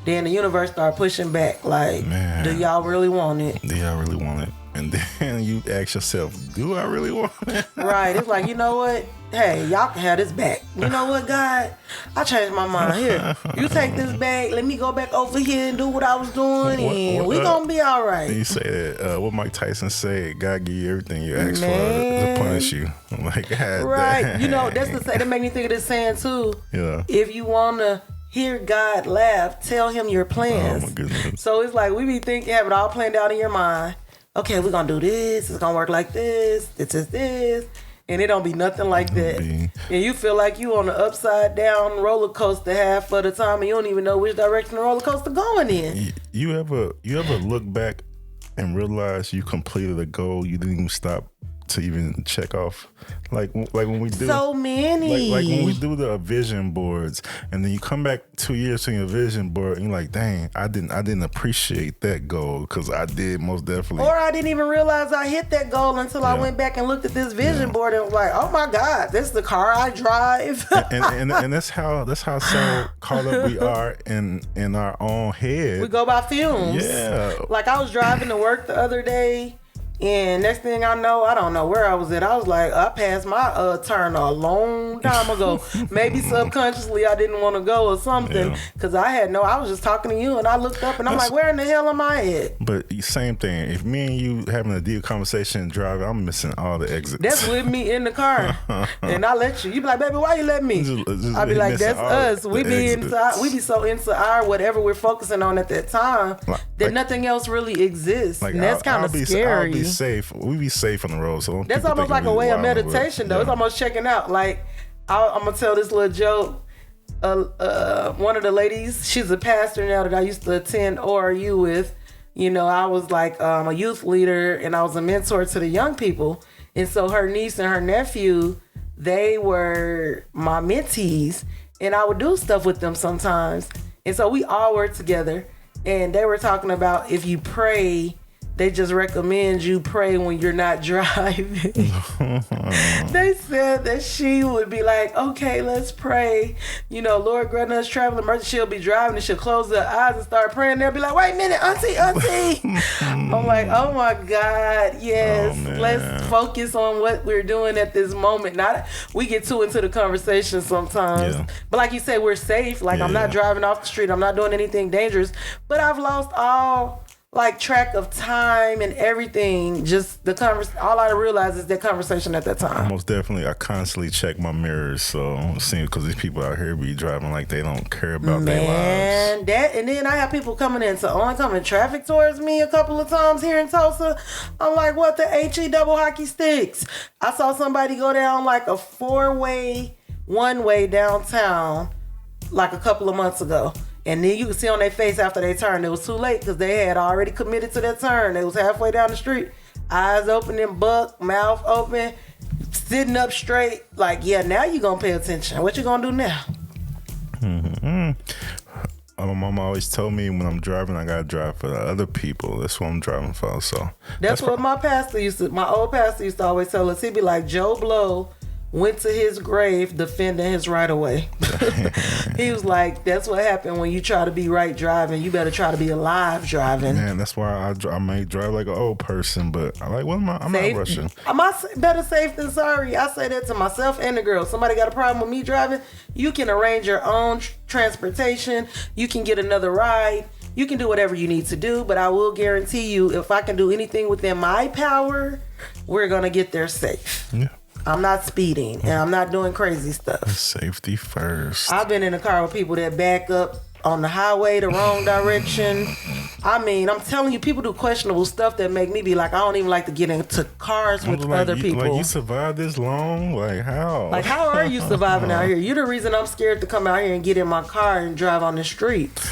then the universe started pushing back. Like, man, do y'all really want it? Do y'all really want it? And then you ask yourself, do I really want it? Right. It's like, you know what? Hey, y'all can have this back. You know what, God? I changed my mind. Here, you take this back. Let me go back over here and do what I was doing, and we gonna be all right. You say that. What Mike Tyson said, God give you everything you ask for to punish you. I'm like, God. Right. Dang. That's the saying. That made me think of this saying too. Yeah. If you wanna hear God laugh, tell him your plans. Oh my goodness. So it's like we be thinking, have it all planned out in your mind. Okay, we're gonna do this. It's gonna work like this. This. And it don't be nothing like that. And you feel like you on the upside down roller coaster half of the time and you don't even know which direction the roller coaster going in. You ever look back and realize you completed a goal you didn't even stop to even check off? Like when we do so many. Like when we do the vision boards and then you come back 2 years to your vision board and you're like, dang, I didn't appreciate that goal because I did most definitely. Or I didn't even realize I hit that goal until I went back and looked at this vision board and was like, oh my God, this is the car I drive. and that's how so caught up we are in our own head. We go by fumes. Yeah. Like I was driving to work the other day. And next thing I know, I don't know where I was at. I was like, I passed my turn a long time ago. Maybe subconsciously I didn't want to go or something because I was just talking to you and I looked up and I'm like, where in the hell am I at? But same thing. If me and you having a deep conversation and driving, I'm missing all the exits. That's with me in the car. And I let you. You be like, baby, why you let me? I be like, that's us. We be inside. We be so into our whatever we're focusing on at that time that nothing else really exists. Like, and that's kind of scary. I'll be safe. We be safe on the road. So that's almost like a way of meditation, though. It's almost checking out. Like I'm gonna tell this little joke. One of the ladies, she's a pastor now that I used to attend ORU with. I was like a youth leader and I was a mentor to the young people. And so her niece and her nephew, they were my mentees, and I would do stuff with them sometimes. And so we all worked together, and they were talking about if you pray they just recommend you pray when you're not driving. They said that she would be like, okay, let's pray. You know, Lord grant us traveling mercy. She'll be driving and she'll close her eyes and start praying. They'll be like, wait a minute, auntie. I'm like, oh my God, yes. Let's focus on what we're doing at this moment. We get too into the conversation sometimes. Yeah. But like you said, we're safe. Like I'm not driving off the street. I'm not doing anything dangerous. But I've lost all track of time and everything. Just all I realize is that conversation at that time. Most definitely, I constantly check my mirrors. So because these people out here be driving like they don't care about their lives. And then I have people coming into oncoming traffic towards me a couple of times here in Tulsa. I'm like, what the HE double hockey sticks? I saw somebody go down like a 4-way, one-way downtown like a couple of months ago. And then you could see on their face after they turned, it was too late because they had already committed to that turn. They was halfway down the street, eyes open and buck, mouth open, sitting up straight. Like, yeah, now you gonna pay attention. What you gonna do now? Mm-hmm. My mom always told me when I'm driving, I gotta drive for the other people. That's what I'm driving for. So that's what my old pastor used to always tell us. He'd be like, Joe Blow went to his grave defending his right of way. He was like, that's what happened when you try to be right driving. You better try to be alive driving. Man, that's why I may drive like an old person, but I'm not rushing. Am I better safe than sorry? I say that to myself and the girl. Somebody got a problem with me driving? You can arrange your own transportation. You can get another ride. You can do whatever you need to do, but I will guarantee you, if I can do anything within my power, we're going to get there safe. Yeah. I'm not speeding and I'm not doing crazy stuff. Safety first. I've been in a car with people that back up on the highway the wrong direction. I mean, I'm telling you, people do questionable stuff that make me be like, I don't even like to get into cars with other people. Like, you survived this long? Like, how? Like, how are you surviving out here? You're the reason I'm scared to come out here and get in my car and drive on the streets.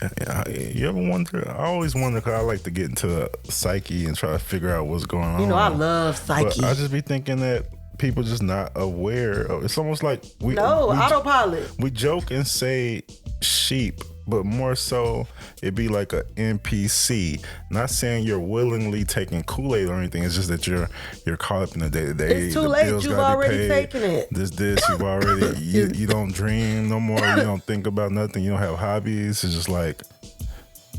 Yeah. You ever wonder? I always wonder because I like to get into the psyche and try to figure out what's going on. You know, I love psyche. But I just be thinking that people just not aware of. It's almost like we autopilot. We joke and say sheep, but more so it'd be like a NPC. Not saying you're willingly taking Kool-Aid or anything. It's just that you're caught up in the day-to-day. It's too late. You've already taken it. This you've already. you don't dream no more. You don't think about nothing. You don't have hobbies. It's just like,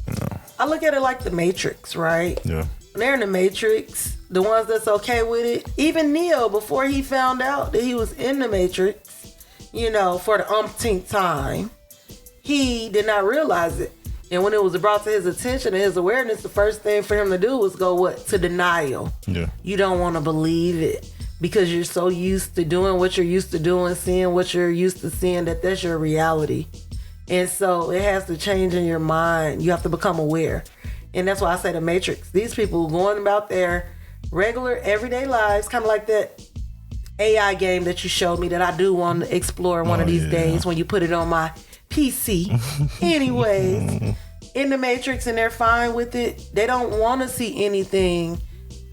you know. I look at it like the Matrix, right? Yeah. They're in the Matrix, the ones that's okay with it. Even Neo, before he found out that he was in the Matrix, you know, for the umpteenth time, he did not realize it. And when it was brought to his attention and his awareness, the first thing for him to do was go what? To denial. Yeah. You don't want to believe it because you're so used to doing what you're used to doing, seeing what you're used to seeing, that's your reality. And so it has to change in your mind. You have to become aware. And that's why I say the Matrix. These people going about their regular, everyday lives, kind of like that AI game that you showed me that I do want to explore one of these days when you put it on my PC. Anyways, in the Matrix, and they're fine with it. They don't want to see anything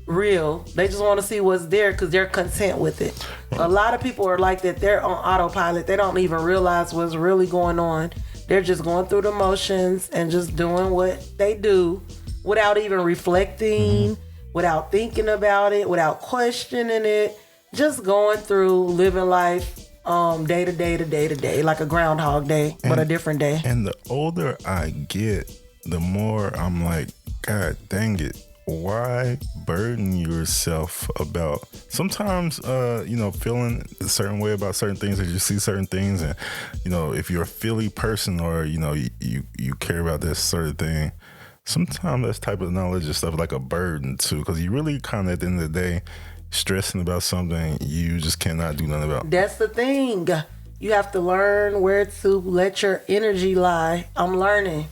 real. They just want to see what's there because they're content with it. A lot of people are like that. They're on autopilot. They don't even realize what's really going on. They're just going through the motions and just doing what they do without even reflecting, without thinking about it, without questioning it. Just going through, living life day to day to day to day, like a Groundhog Day, but a different day. And the older I get, the more I'm like, God dang it. Why burden yourself about sometimes feeling a certain way about certain things as you see certain things, and if you're a feely person or you care about this sort of thing, sometimes this type of knowledge and stuff is like a burden too, because you really kind of at the end of the day stressing about something you just cannot do nothing about. That's the thing. You have to learn where to let your energy lie. I'm learning.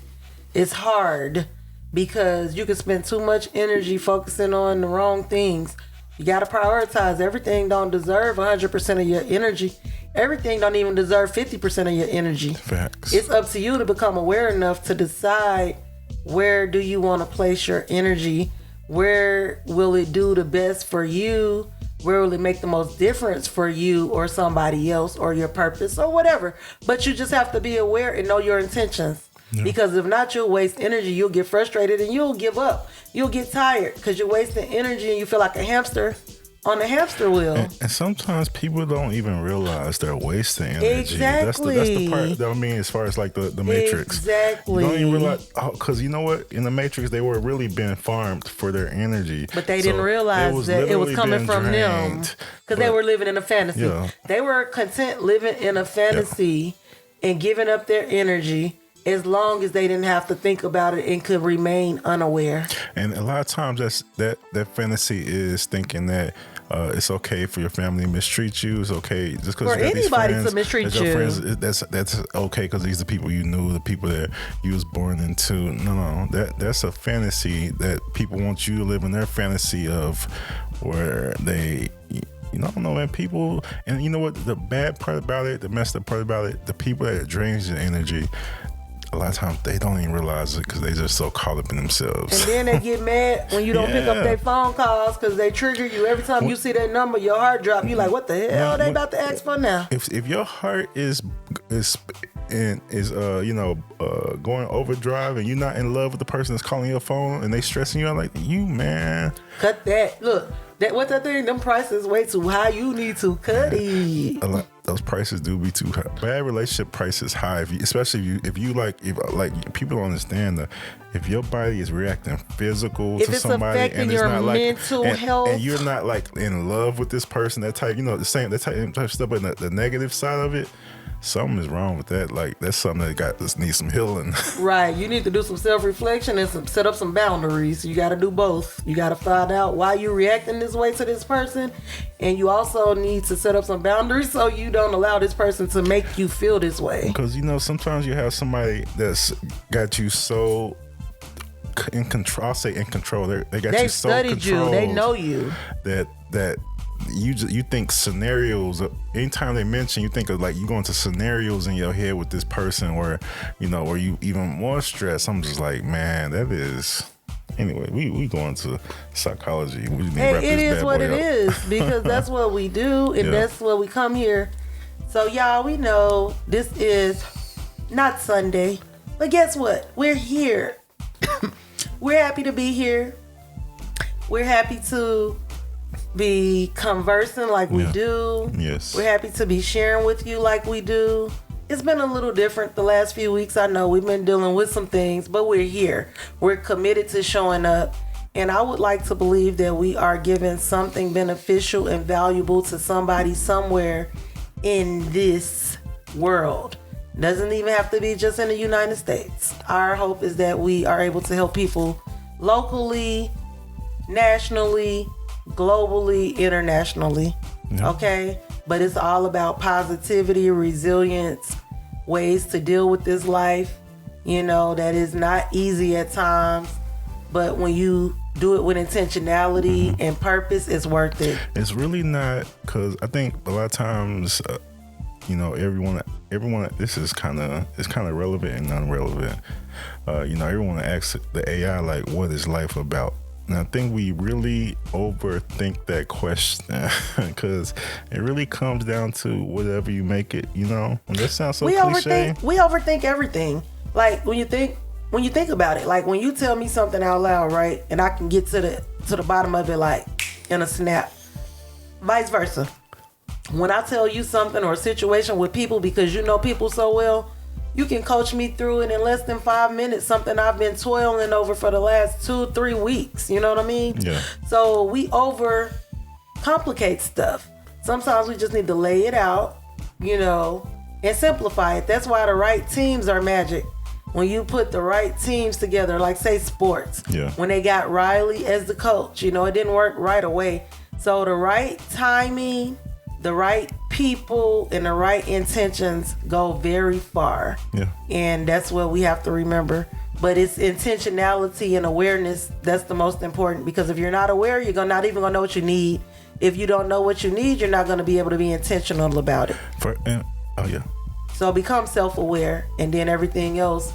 It's hard. Because you can spend too much energy focusing on the wrong things. You got to prioritize. Everything don't deserve 100% of your energy. Everything don't even deserve 50% of your energy. Facts. It's up to you to become aware enough to decide where do you want to place your energy. Where will it do the best for you? Where will it make the most difference for you or somebody else or your purpose or whatever? But you just have to be aware and know your intentions. Because if not, you'll waste energy. You'll get frustrated and you'll give up. You'll get tired because you're wasting energy and you feel like a hamster on the hamster wheel. And sometimes people don't even realize they're wasting energy. Exactly. That's the part that I mean, as far as like the Matrix. Exactly. You don't even realize, because you know what? In the Matrix, they were really being farmed for their energy. But they didn't realize that it was coming from them. Because they were living in a fantasy. Yeah. They were content living in a fantasy and giving up their energy as long as they didn't have to think about it and could remain unaware. And a lot of times that fantasy is thinking that it's okay for your family to mistreat you. It's okay just because for anybody to mistreat you. Friends, that's okay because these are the people you knew, the people that you was born into. No, that's a fantasy that people want you to live in their fantasy of where they. You know, I don't know, man. People, and you know what? The bad part about it, the messed up part about it, the people that drains your energy, a lot of times they don't even realize it because they just so caught up in themselves. And then they get mad when you don't pick up their phone calls because they trigger you. Every time you see that number, your heart drop. You like, what the hell they about to ask for now? If your heart is going overdrive and you're not in love with the person that's calling your phone and they stressing you out, like, you, man, cut that. Look. What's that thing? Them prices way too high. You need to cut it. Those prices do be too high. Bad relationship prices high, especially if you like people don't understand that if your body is reacting physical to somebody and it's not like mental health, and you're not like in love with this person, that type, that type of stuff, but the negative side of it. Something is wrong with that. Like, that's something that needs some healing. Right. You need to do some self-reflection and set up some boundaries. You got to do both. You got to find out why you're reacting this way to this person. And you also need to set up some boundaries so you don't allow this person to make you feel this way. Because, sometimes you have somebody that's got you so in control. I'll say in control. They got you so studied controlled. You. They know you. That you think scenarios. Anytime they mention, you think of like you go into scenarios in your head with this person where you even more stressed. I'm just like, man, that is. Anyway, we go into psychology. We need to wrap it this is bad what boy it up. is because that's what we do and that's what we come here. So y'all, we know this is not Sunday, but guess what? We're here. We're happy to be here. We're happy to be conversing like we do. Yes. We're happy to be sharing with you like we do. It's been a little different the last few weeks. I know we've been dealing with some things, but we're here. We're committed to showing up. And I would like to believe that we are giving something beneficial and valuable to somebody somewhere in this world. Doesn't even have to be just in the United States. Our hope is that we are able to help people locally, nationally, globally, internationally. Okay? But it's all about positivity, resilience, ways to deal with this life. That is not easy at times. But when you do it with intentionality and purpose, it's worth it. It's really not, because I think a lot of times, everyone. This is kind of relevant and non-relevant. Everyone asks the AI like, "What is life about?" And I think we really overthink that question because it really comes down to whatever you make it. And that sounds so cliche. We overthink everything. Like when you think about it, like when you tell me something out loud, right, and I can get to the bottom of it like in a snap. Vice versa. When I tell you something or a situation with people, because you know people so well, you can coach me through it in less than 5 minutes, something I've been toiling over for the last 2-3 weeks. You know what I mean? Yeah. So we overcomplicate stuff. Sometimes we just need to lay it out, and simplify it. That's why the right teams are magic. When you put the right teams together, like say sports, when they got Riley as the coach, it didn't work right away. So the right timing, the right people, and the right intentions go very far. Yeah. And that's what we have to remember. But it's intentionality and awareness that's the most important, because if you're not aware, you're not even gonna know what you need. If you don't know what you need, you're not gonna be able to be intentional about it. Oh yeah. So become self-aware, and then everything else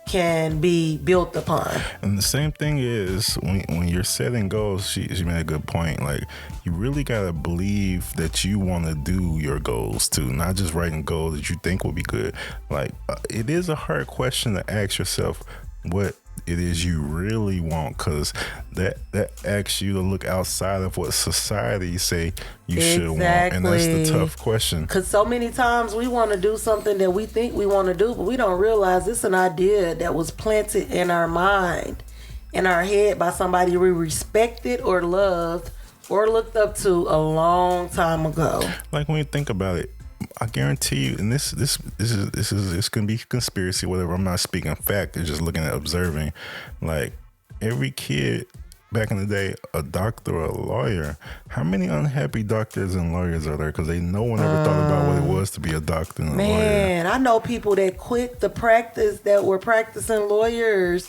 can be built upon. And the same thing is when you're setting goals, she made a good point. Like, you really gotta believe that you want to do your goals too, not just writing goals that you think will be good. Like, it is a hard question to ask yourself what it is you really want, because that asks you to look outside of what society say you should want, and that's the tough question. Because so many times we want to do something that we think we want to do, but we don't realize it's an idea that was planted in our mind, in our head, by somebody we respected or loved or looked up to a long time ago. Like, when you think about it, I guarantee you, and this is gonna be conspiracy, whatever. I'm not speaking fact. It's just looking at observing. Like, every kid back in the day, a doctor or a lawyer. How many unhappy doctors and lawyers are there? Because no one ever thought about what it was to be a doctor and a lawyer. Man, I know people that quit the practice that were practicing lawyers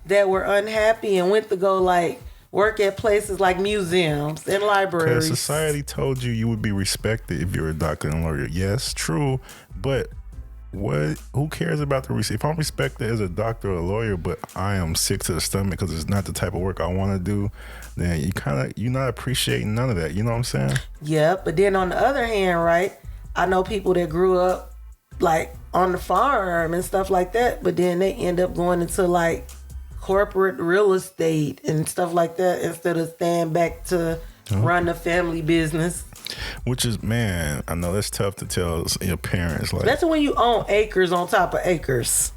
that were unhappy and went to go work at places like museums and libraries. Because society told you would be respected if you're a doctor and lawyer. Yes, true. But who cares about the respect? If I'm respected as a doctor or a lawyer, but I am sick to the stomach because it's not the type of work I want to do, then you're not appreciating none of that. You know what I'm saying? Yeah, but then on the other hand, right, I know people that grew up on the farm and stuff like that, but then they end up going into corporate real estate and stuff like that instead of staying back to run the family business. Which is, man, I know that's tough to tell your parents. That's when you own acres on top of acres.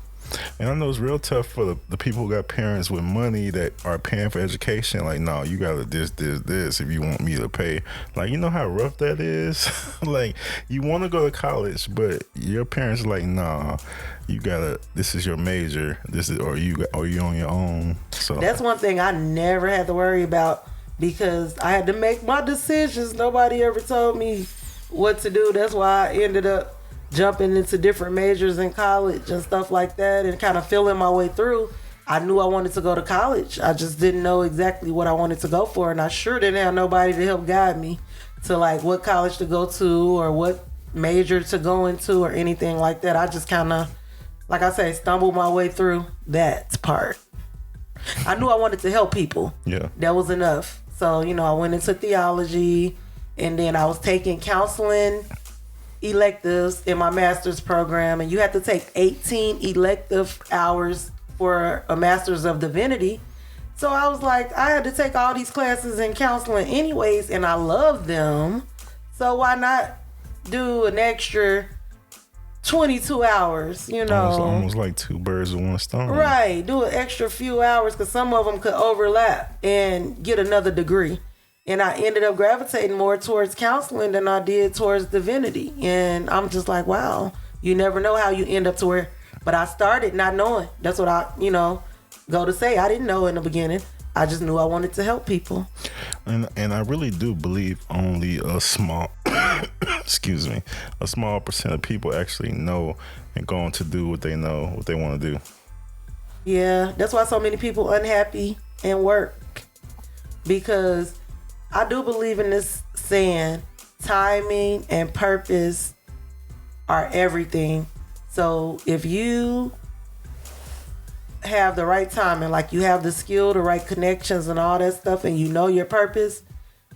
And I know it's real tough for the people who got parents with money that are paying for education. Like, no, you gotta this if you want me to pay. Like, you know how rough that is? Like, you want to go to college, but your parents are like, nah, you gotta, this is your major. Or you on your own. So that's one thing I never had to worry about, because I had to make my decisions. Nobody ever told me what to do. That's why I ended up jumping into different majors in college and stuff like that, and kind of feeling my way through. I knew I wanted to go to college. I just didn't know exactly what I wanted to go for, and I sure didn't have nobody to help guide me to what college to go to or what major to go into or anything like that. I just kind of, like I say, stumbled my way through that part. I knew I wanted to help people. Yeah. That was enough. So, I went into theology, and then I was taking counseling electives in my master's program, and you have to take 18 elective hours for a master's of divinity. So I was like, I had to take all these classes in counseling anyways, and I love them. So why not do an extra 22 hours, Almost like two birds with one stone. Right. Do an extra few hours, because some of them could overlap and get another degree. And I ended up gravitating more towards counseling than I did towards divinity. And I'm just like, wow, you never know how you end up to where. But I started not knowing. That's what I, go to say. I didn't know in the beginning. I just knew I wanted to help people. And I really do believe only a small, a small percent of people actually know and going to do what they know, what they want to do. Yeah, that's why so many people unhappy in work. Because I do believe in this saying, timing and purpose are everything. So if you have the right timing, you have the skill, the right connections and all that stuff, and you know your purpose,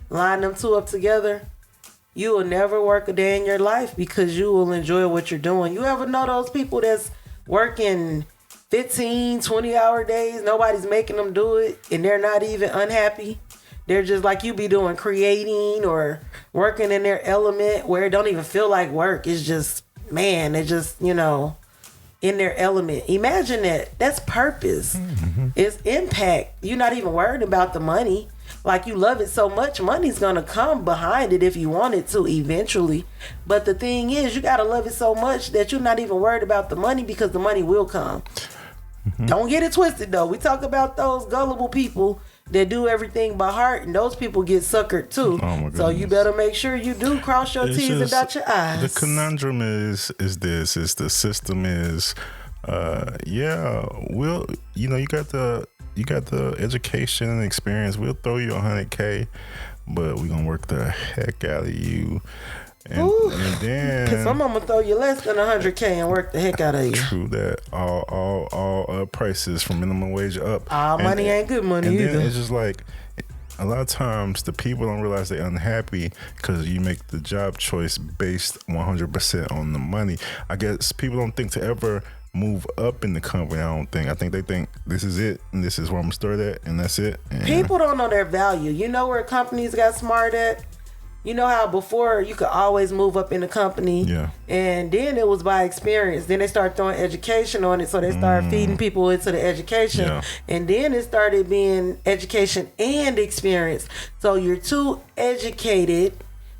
line them two up together, you will never work a day in your life, because you will enjoy what you're doing. You ever know those people that's working 15, 20-hour days, nobody's making them do it, and they're not even unhappy? They're just like you be doing, creating or working in their element where it don't even feel like work. It's just, man, they're just, in their element. Imagine that. That's purpose. Mm-hmm. It's impact. You're not even worried about the money. You love it so much, money's going to come behind it if you want it to eventually. But the thing is, you got to love it so much that you're not even worried about the money, because the money will come. Mm-hmm. Don't get it twisted, though. We talk about those gullible people that do everything by heart, and those people get suckered too. Oh my goodness. So you better make sure you do cross your T's and dot your I's. The conundrum is the system is, you got the education and experience. We'll throw you $100K, but we're gonna work the heck out of you And then, because I'm gonna throw you less than $100K and work the heck out of you. True that. All prices from minimum wage up. All money ain't good money and either. Then it's just like, a lot of times the people don't realize they're unhappy because you make the job choice based 100% on the money. I guess people don't think to ever move up in the company. I think they think this is it and this is where I'm gonna start at and that's it. And people don't know their value. You know where companies got smart at? You know how before you could always move up in the company, and then it was by experience. Then they started throwing education on it, so they started feeding people into the education, and then it started being education and experience. So you're too educated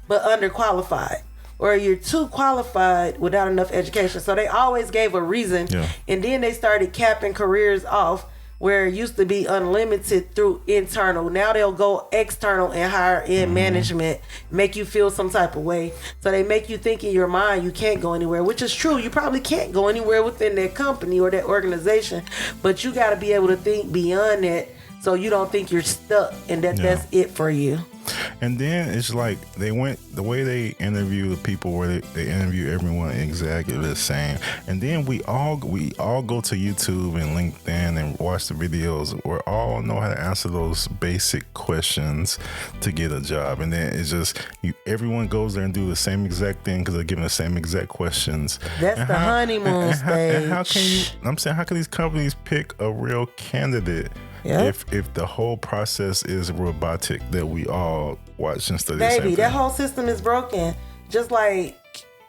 but underqualified, or you're too qualified without enough education. So they always gave a reason, and then they started capping careers off. Where it used to be unlimited through internal. Now they'll go external and hire in management, make you feel some type of way. So they make you think in your mind you can't go anywhere, which is true. You probably can't go anywhere within that company or that organization, but you got to be able to think beyond that so you don't think you're stuck and that's it for you. And then it's like the way they interview the people, where they interview everyone exactly the same. And then we all go to YouTube and LinkedIn and watch the videos. We all know how to answer those basic questions to get a job. And then it's just everyone goes there and do the same exact thing because they're given the same exact questions. That's the honeymoon stage. How can these companies pick a real candidate? If the whole process is robotic that we all watch and study. Baby, that whole system is broken. Just like,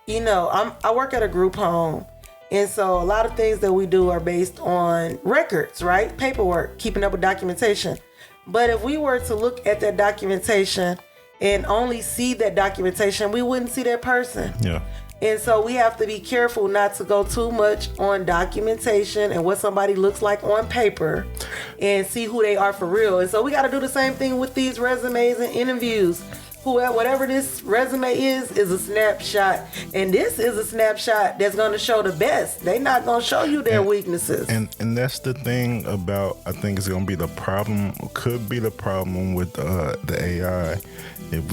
I work at a group home, and so a lot of things that we do are based on records, right? Paperwork, keeping up with documentation. But if we were to look at that documentation and only see that documentation, we wouldn't see that person. Yeah. And so we have to be careful not to go too much on documentation and what somebody looks like on paper and see who they are for real. And so we got to do the same thing with these resumes and interviews. Whatever this resume is a snapshot. And this is a snapshot that's going to show the best. They're not going to show you their weaknesses. And that's the thing about, I think it's going to be the problem, could be the problem with the AI. If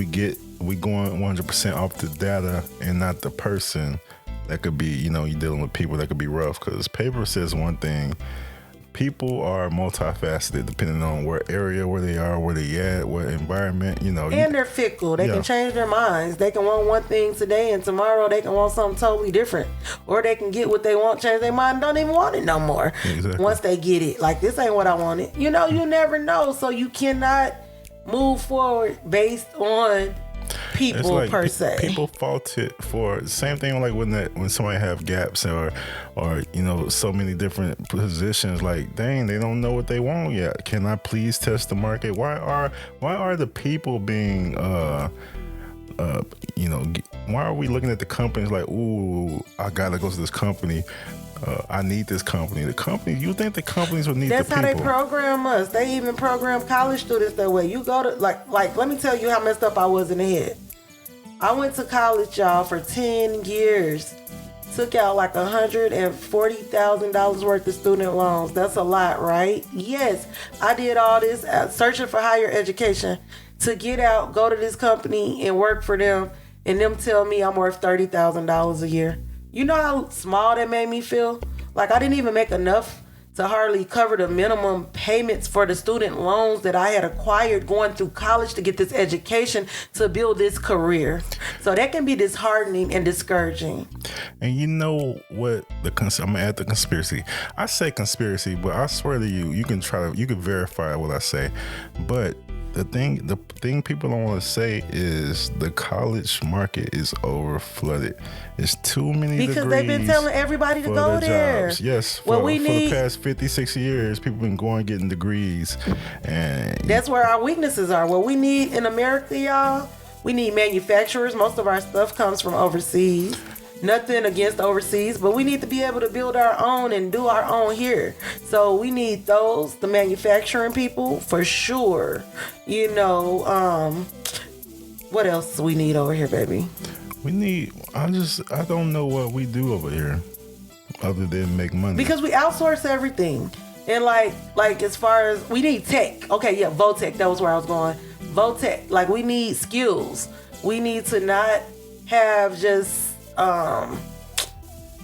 we going 100% off the data and not the person, that could be, you're dealing with people that could be rough, because paper says one thing. People are multifaceted depending on what area, where they are, where they at, what environment, And they're fickle. They can change their minds. They can want one thing today and tomorrow they can want something totally different. Or they can get what they want, change their mind, don't even want it no more. Exactly. Once they get it. Like, this ain't what I wanted. You never know. So you cannot move forward based on people like per se. People fault it for the same thing, like when somebody have gaps or so many different positions. Like, dang, they don't know what they want yet. Can I please test the market? Why are the people being why are we looking at the companies like, ooh, I gotta go to this company? I need this company. You think the companies would need That's the people? That's how they program us. They even program college students that way. You go to, like, let me tell you how messed up I was in the head. I went to college, y'all, for 10 years. Took out like $140,000 worth of student loans. That's a lot, right? Yes, I did all this searching for higher education to get out, go to this company and work for them, and them tell me I'm worth $30,000 a year. You know how small that made me feel? Like, I didn't even make enough to hardly cover the minimum payments for the student loans that I had acquired going through college to get this education to build this career. So that can be disheartening and discouraging. And you know what? I'm gonna add the conspiracy. I say conspiracy, but I swear to you, you can verify what I say. But the thing people don't want to say is the college market is over flooded. It's too many because degrees they've been telling everybody to go there. Jobs. Yes, for the past 50, 60 years, people been going getting degrees, and that's where our weaknesses are. What we need in America, y'all, we need manufacturers. Most of our stuff comes from overseas. Nothing against overseas, but we need to be able to build our own and do our own here. So we need the manufacturing people for sure. What else we need over here, baby? I don't know what we do over here other than make money. Because we outsource everything. And like as far as we need tech. Okay, yeah, Votech, that was where I was going. Votech, like we need skills. We need to not have just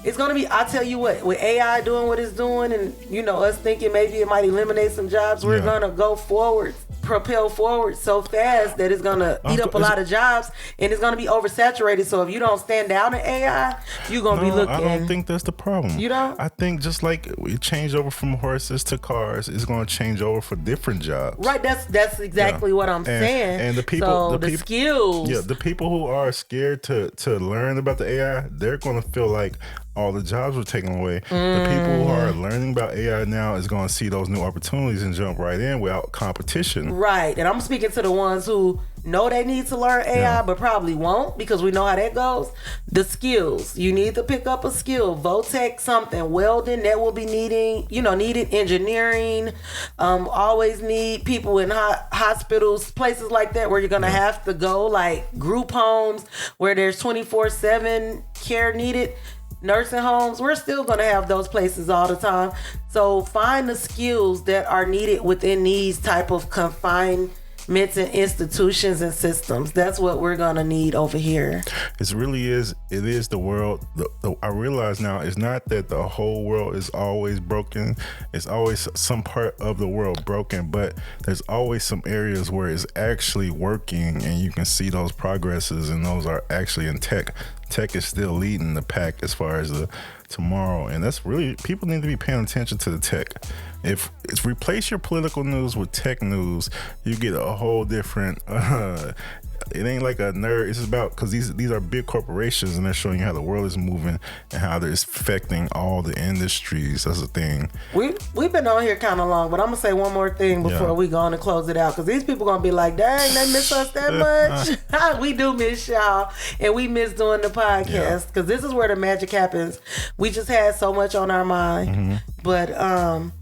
it's gonna be, I tell you what, with AI doing what it's doing, and us thinking maybe it might eliminate some jobs, we're gonna go forward, propel forward so fast that it's gonna eat up a lot of jobs, and it's gonna be oversaturated. So if you don't stand down in AI, you're gonna be looking. I don't think that's the problem. You don't? I think just like we changed over from horses to cars, it's gonna change over for different jobs. Right. That's exactly what I'm saying. And the people, the skills. Yeah, the people who are scared to learn about the AI, they're gonna feel like all the jobs were taken away. The people who are learning about AI now is going to see those new opportunities and jump right in without competition. Right. And I'm speaking to the ones who know they need to learn AI, but probably won't, because we know how that goes. The skills. You need to pick up a skill. Votech something. Welding, that will be needed. Engineering. Always need people in hospitals, places like that where you're going to have to go, like group homes where there's 24/7 care needed. Nursing homes, we're still going to have those places all the time. So find the skills that are needed within these type of confinements and institutions and systems. That's what we're going to need over here. It is the world. I realize now it's not that the whole world is always broken. It's always some part of the world broken, but there's always some areas where it's actually working, and you can see those progresses, and those are actually in tech. Tech is still leading the pack as far as the tomorrow, and that's really, people need to be paying attention to the tech. If replace your political news with tech news, you get a whole different it ain't like a nerd. It's about, because these are big corporations, and they're showing you how the world is moving and how they're affecting all the industries. That's the thing. We've been on here kind of long, but I'm gonna say one more thing before we go on and close it out, because these people gonna be like, dang, they miss us that much. We do miss y'all, and we miss doing the podcast, because this is where the magic happens. We just had so much on our mind. But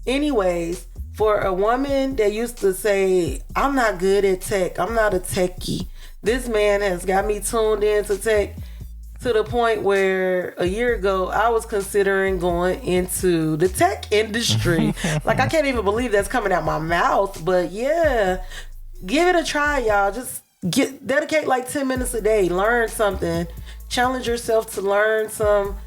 anyways, for a woman that used to say, I'm not good at tech, I'm not a techie, this man has got me tuned into tech to the point where a year ago I was considering going into the tech industry. Like, I can't even believe that's coming out my mouth. But yeah, give it a try, y'all. Just dedicate like 10 minutes a day, learn something, challenge yourself to learn some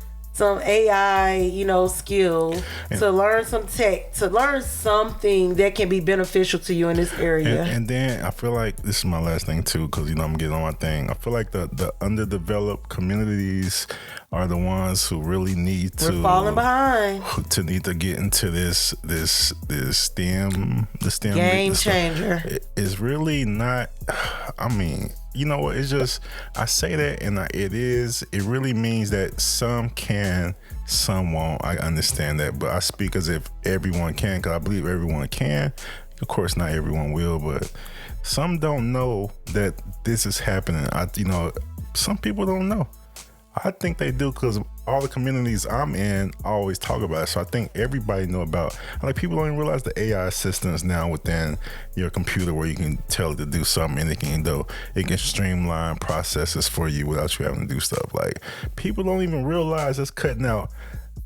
AI, skill, to learn some tech, to learn something that can be beneficial to you in this area. And then I feel like this is my last thing too, because I'm getting on my thing. I feel like the underdeveloped communities are the ones who really need to. We're falling behind. To need to get into this STEM game changer. It's really not. I mean, you know what? It's just, I say that, and it really means that some can, some won't. I understand that, but I speak as if everyone can, because I believe everyone can. Of course, not everyone will, but some don't know that this is happening. Some people don't know. I think they do, because all the communities I'm in always talk about it. So I think everybody know about, like, people don't even realize the AI assistants now within your computer, where you can tell it to do something, and it can streamline processes for you without you having to do stuff. Like, people don't even realize it's cutting out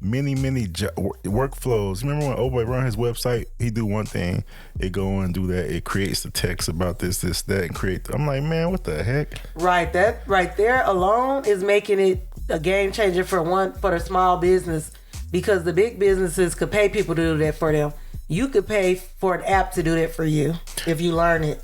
many workflows. Remember when Oboy run his website, he do one thing, it go and do that, it creates the text about this, that, and create. I'm like, man, what the heck? Right, that right there alone is making it a game changer for the small business, because the big businesses could pay people to do that for them. You could pay for an app to do that for you if you learn it.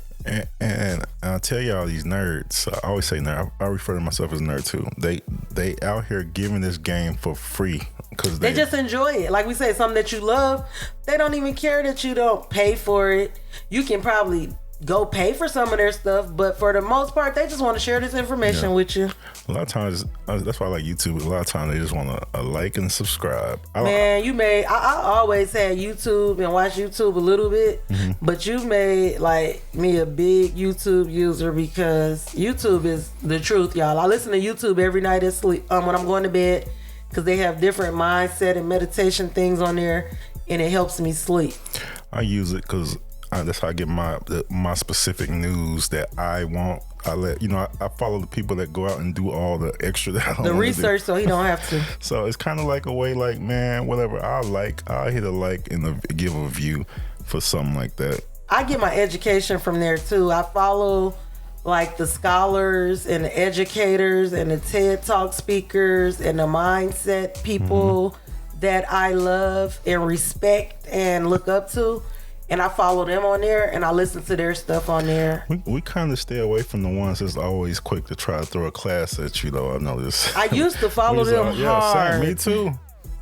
And I'll tell y'all, these nerds, I always say nerd, I refer to myself as a nerd too. They out here giving this game for free, because they just enjoy it. Like we say, something that you love, they don't even care that you don't pay for it. You can probably go pay for some of their stuff, but for the most part, they just want to share this information with you. A lot of times, that's why I like YouTube. A lot of times, they just want to like and subscribe. I always had YouTube and watch YouTube a little bit, but you've made like me a big YouTube user, because YouTube is the truth, y'all. I listen to YouTube every night at sleep, when I'm going to bed, because they have different mindset and meditation things on there, and it helps me sleep. I use it because that's how I get my specific news that I want. I follow the people that go out and do all the extra that I don't the research, so he don't have to. So it's kind of like a way, like, man, whatever I'll hit a like and give a view for something like that. I get my education from there too. I follow like the scholars and the educators and the TED Talk speakers and the mindset people that I love and respect and look up to. And I follow them on there and I listen to their stuff on there. We kind of stay away from the ones that's always quick to try to throw a class at you, though. I noticed. I used to follow them hard. Yeah, same, me too.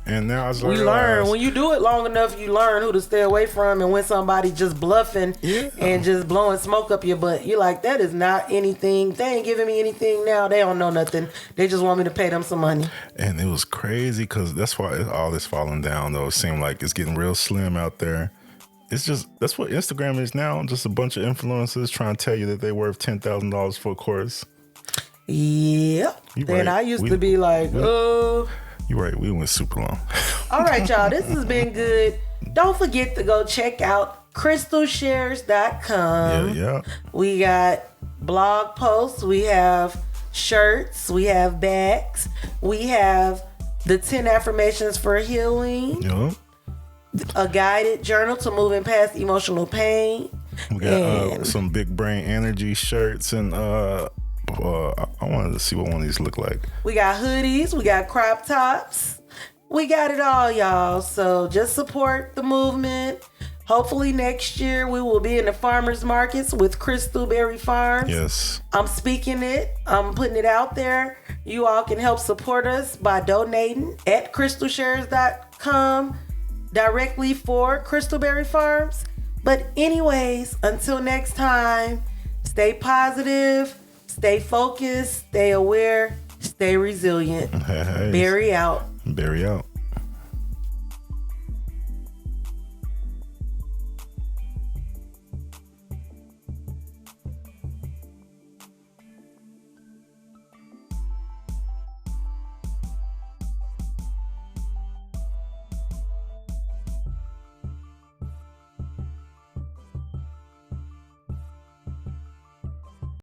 And now I we learn. When you do it long enough, you learn who to stay away from. And when somebody just bluffing and just blowing smoke up your butt, you're like, that is not anything. They ain't giving me anything now. They don't know nothing. They just want me to pay them some money. And it was crazy because that's why all this falling down, though. It seemed like it's getting real slim out there. It's just, that's what Instagram is now. Just a bunch of influencers trying to tell you that they're worth $10,000 for a course. Yeah. And right. I used to be like, oh. You're right. We went super long. All right, y'all. This has been good. Don't forget to go check out crystalshares.com. Yeah. We got blog posts. We have shirts. We have bags. We have the 10 affirmations for healing. Yeah. A guided journal to moving past emotional pain. We got some big brain energy shirts and I wanted to see what one of these look like. We got hoodies, we got crop tops, we got it all, y'all. So just support the movement. Hopefully next year we will be in the farmers markets with Crystal Berry Farms. Yes. I'm speaking it. I'm putting it out there. You all can help support us by donating at crystalshares.com directly for Crystal Berry Farms. But anyways, until next time, stay positive. Stay focused, stay aware, stay resilient. Hey. Berry out. Berry out.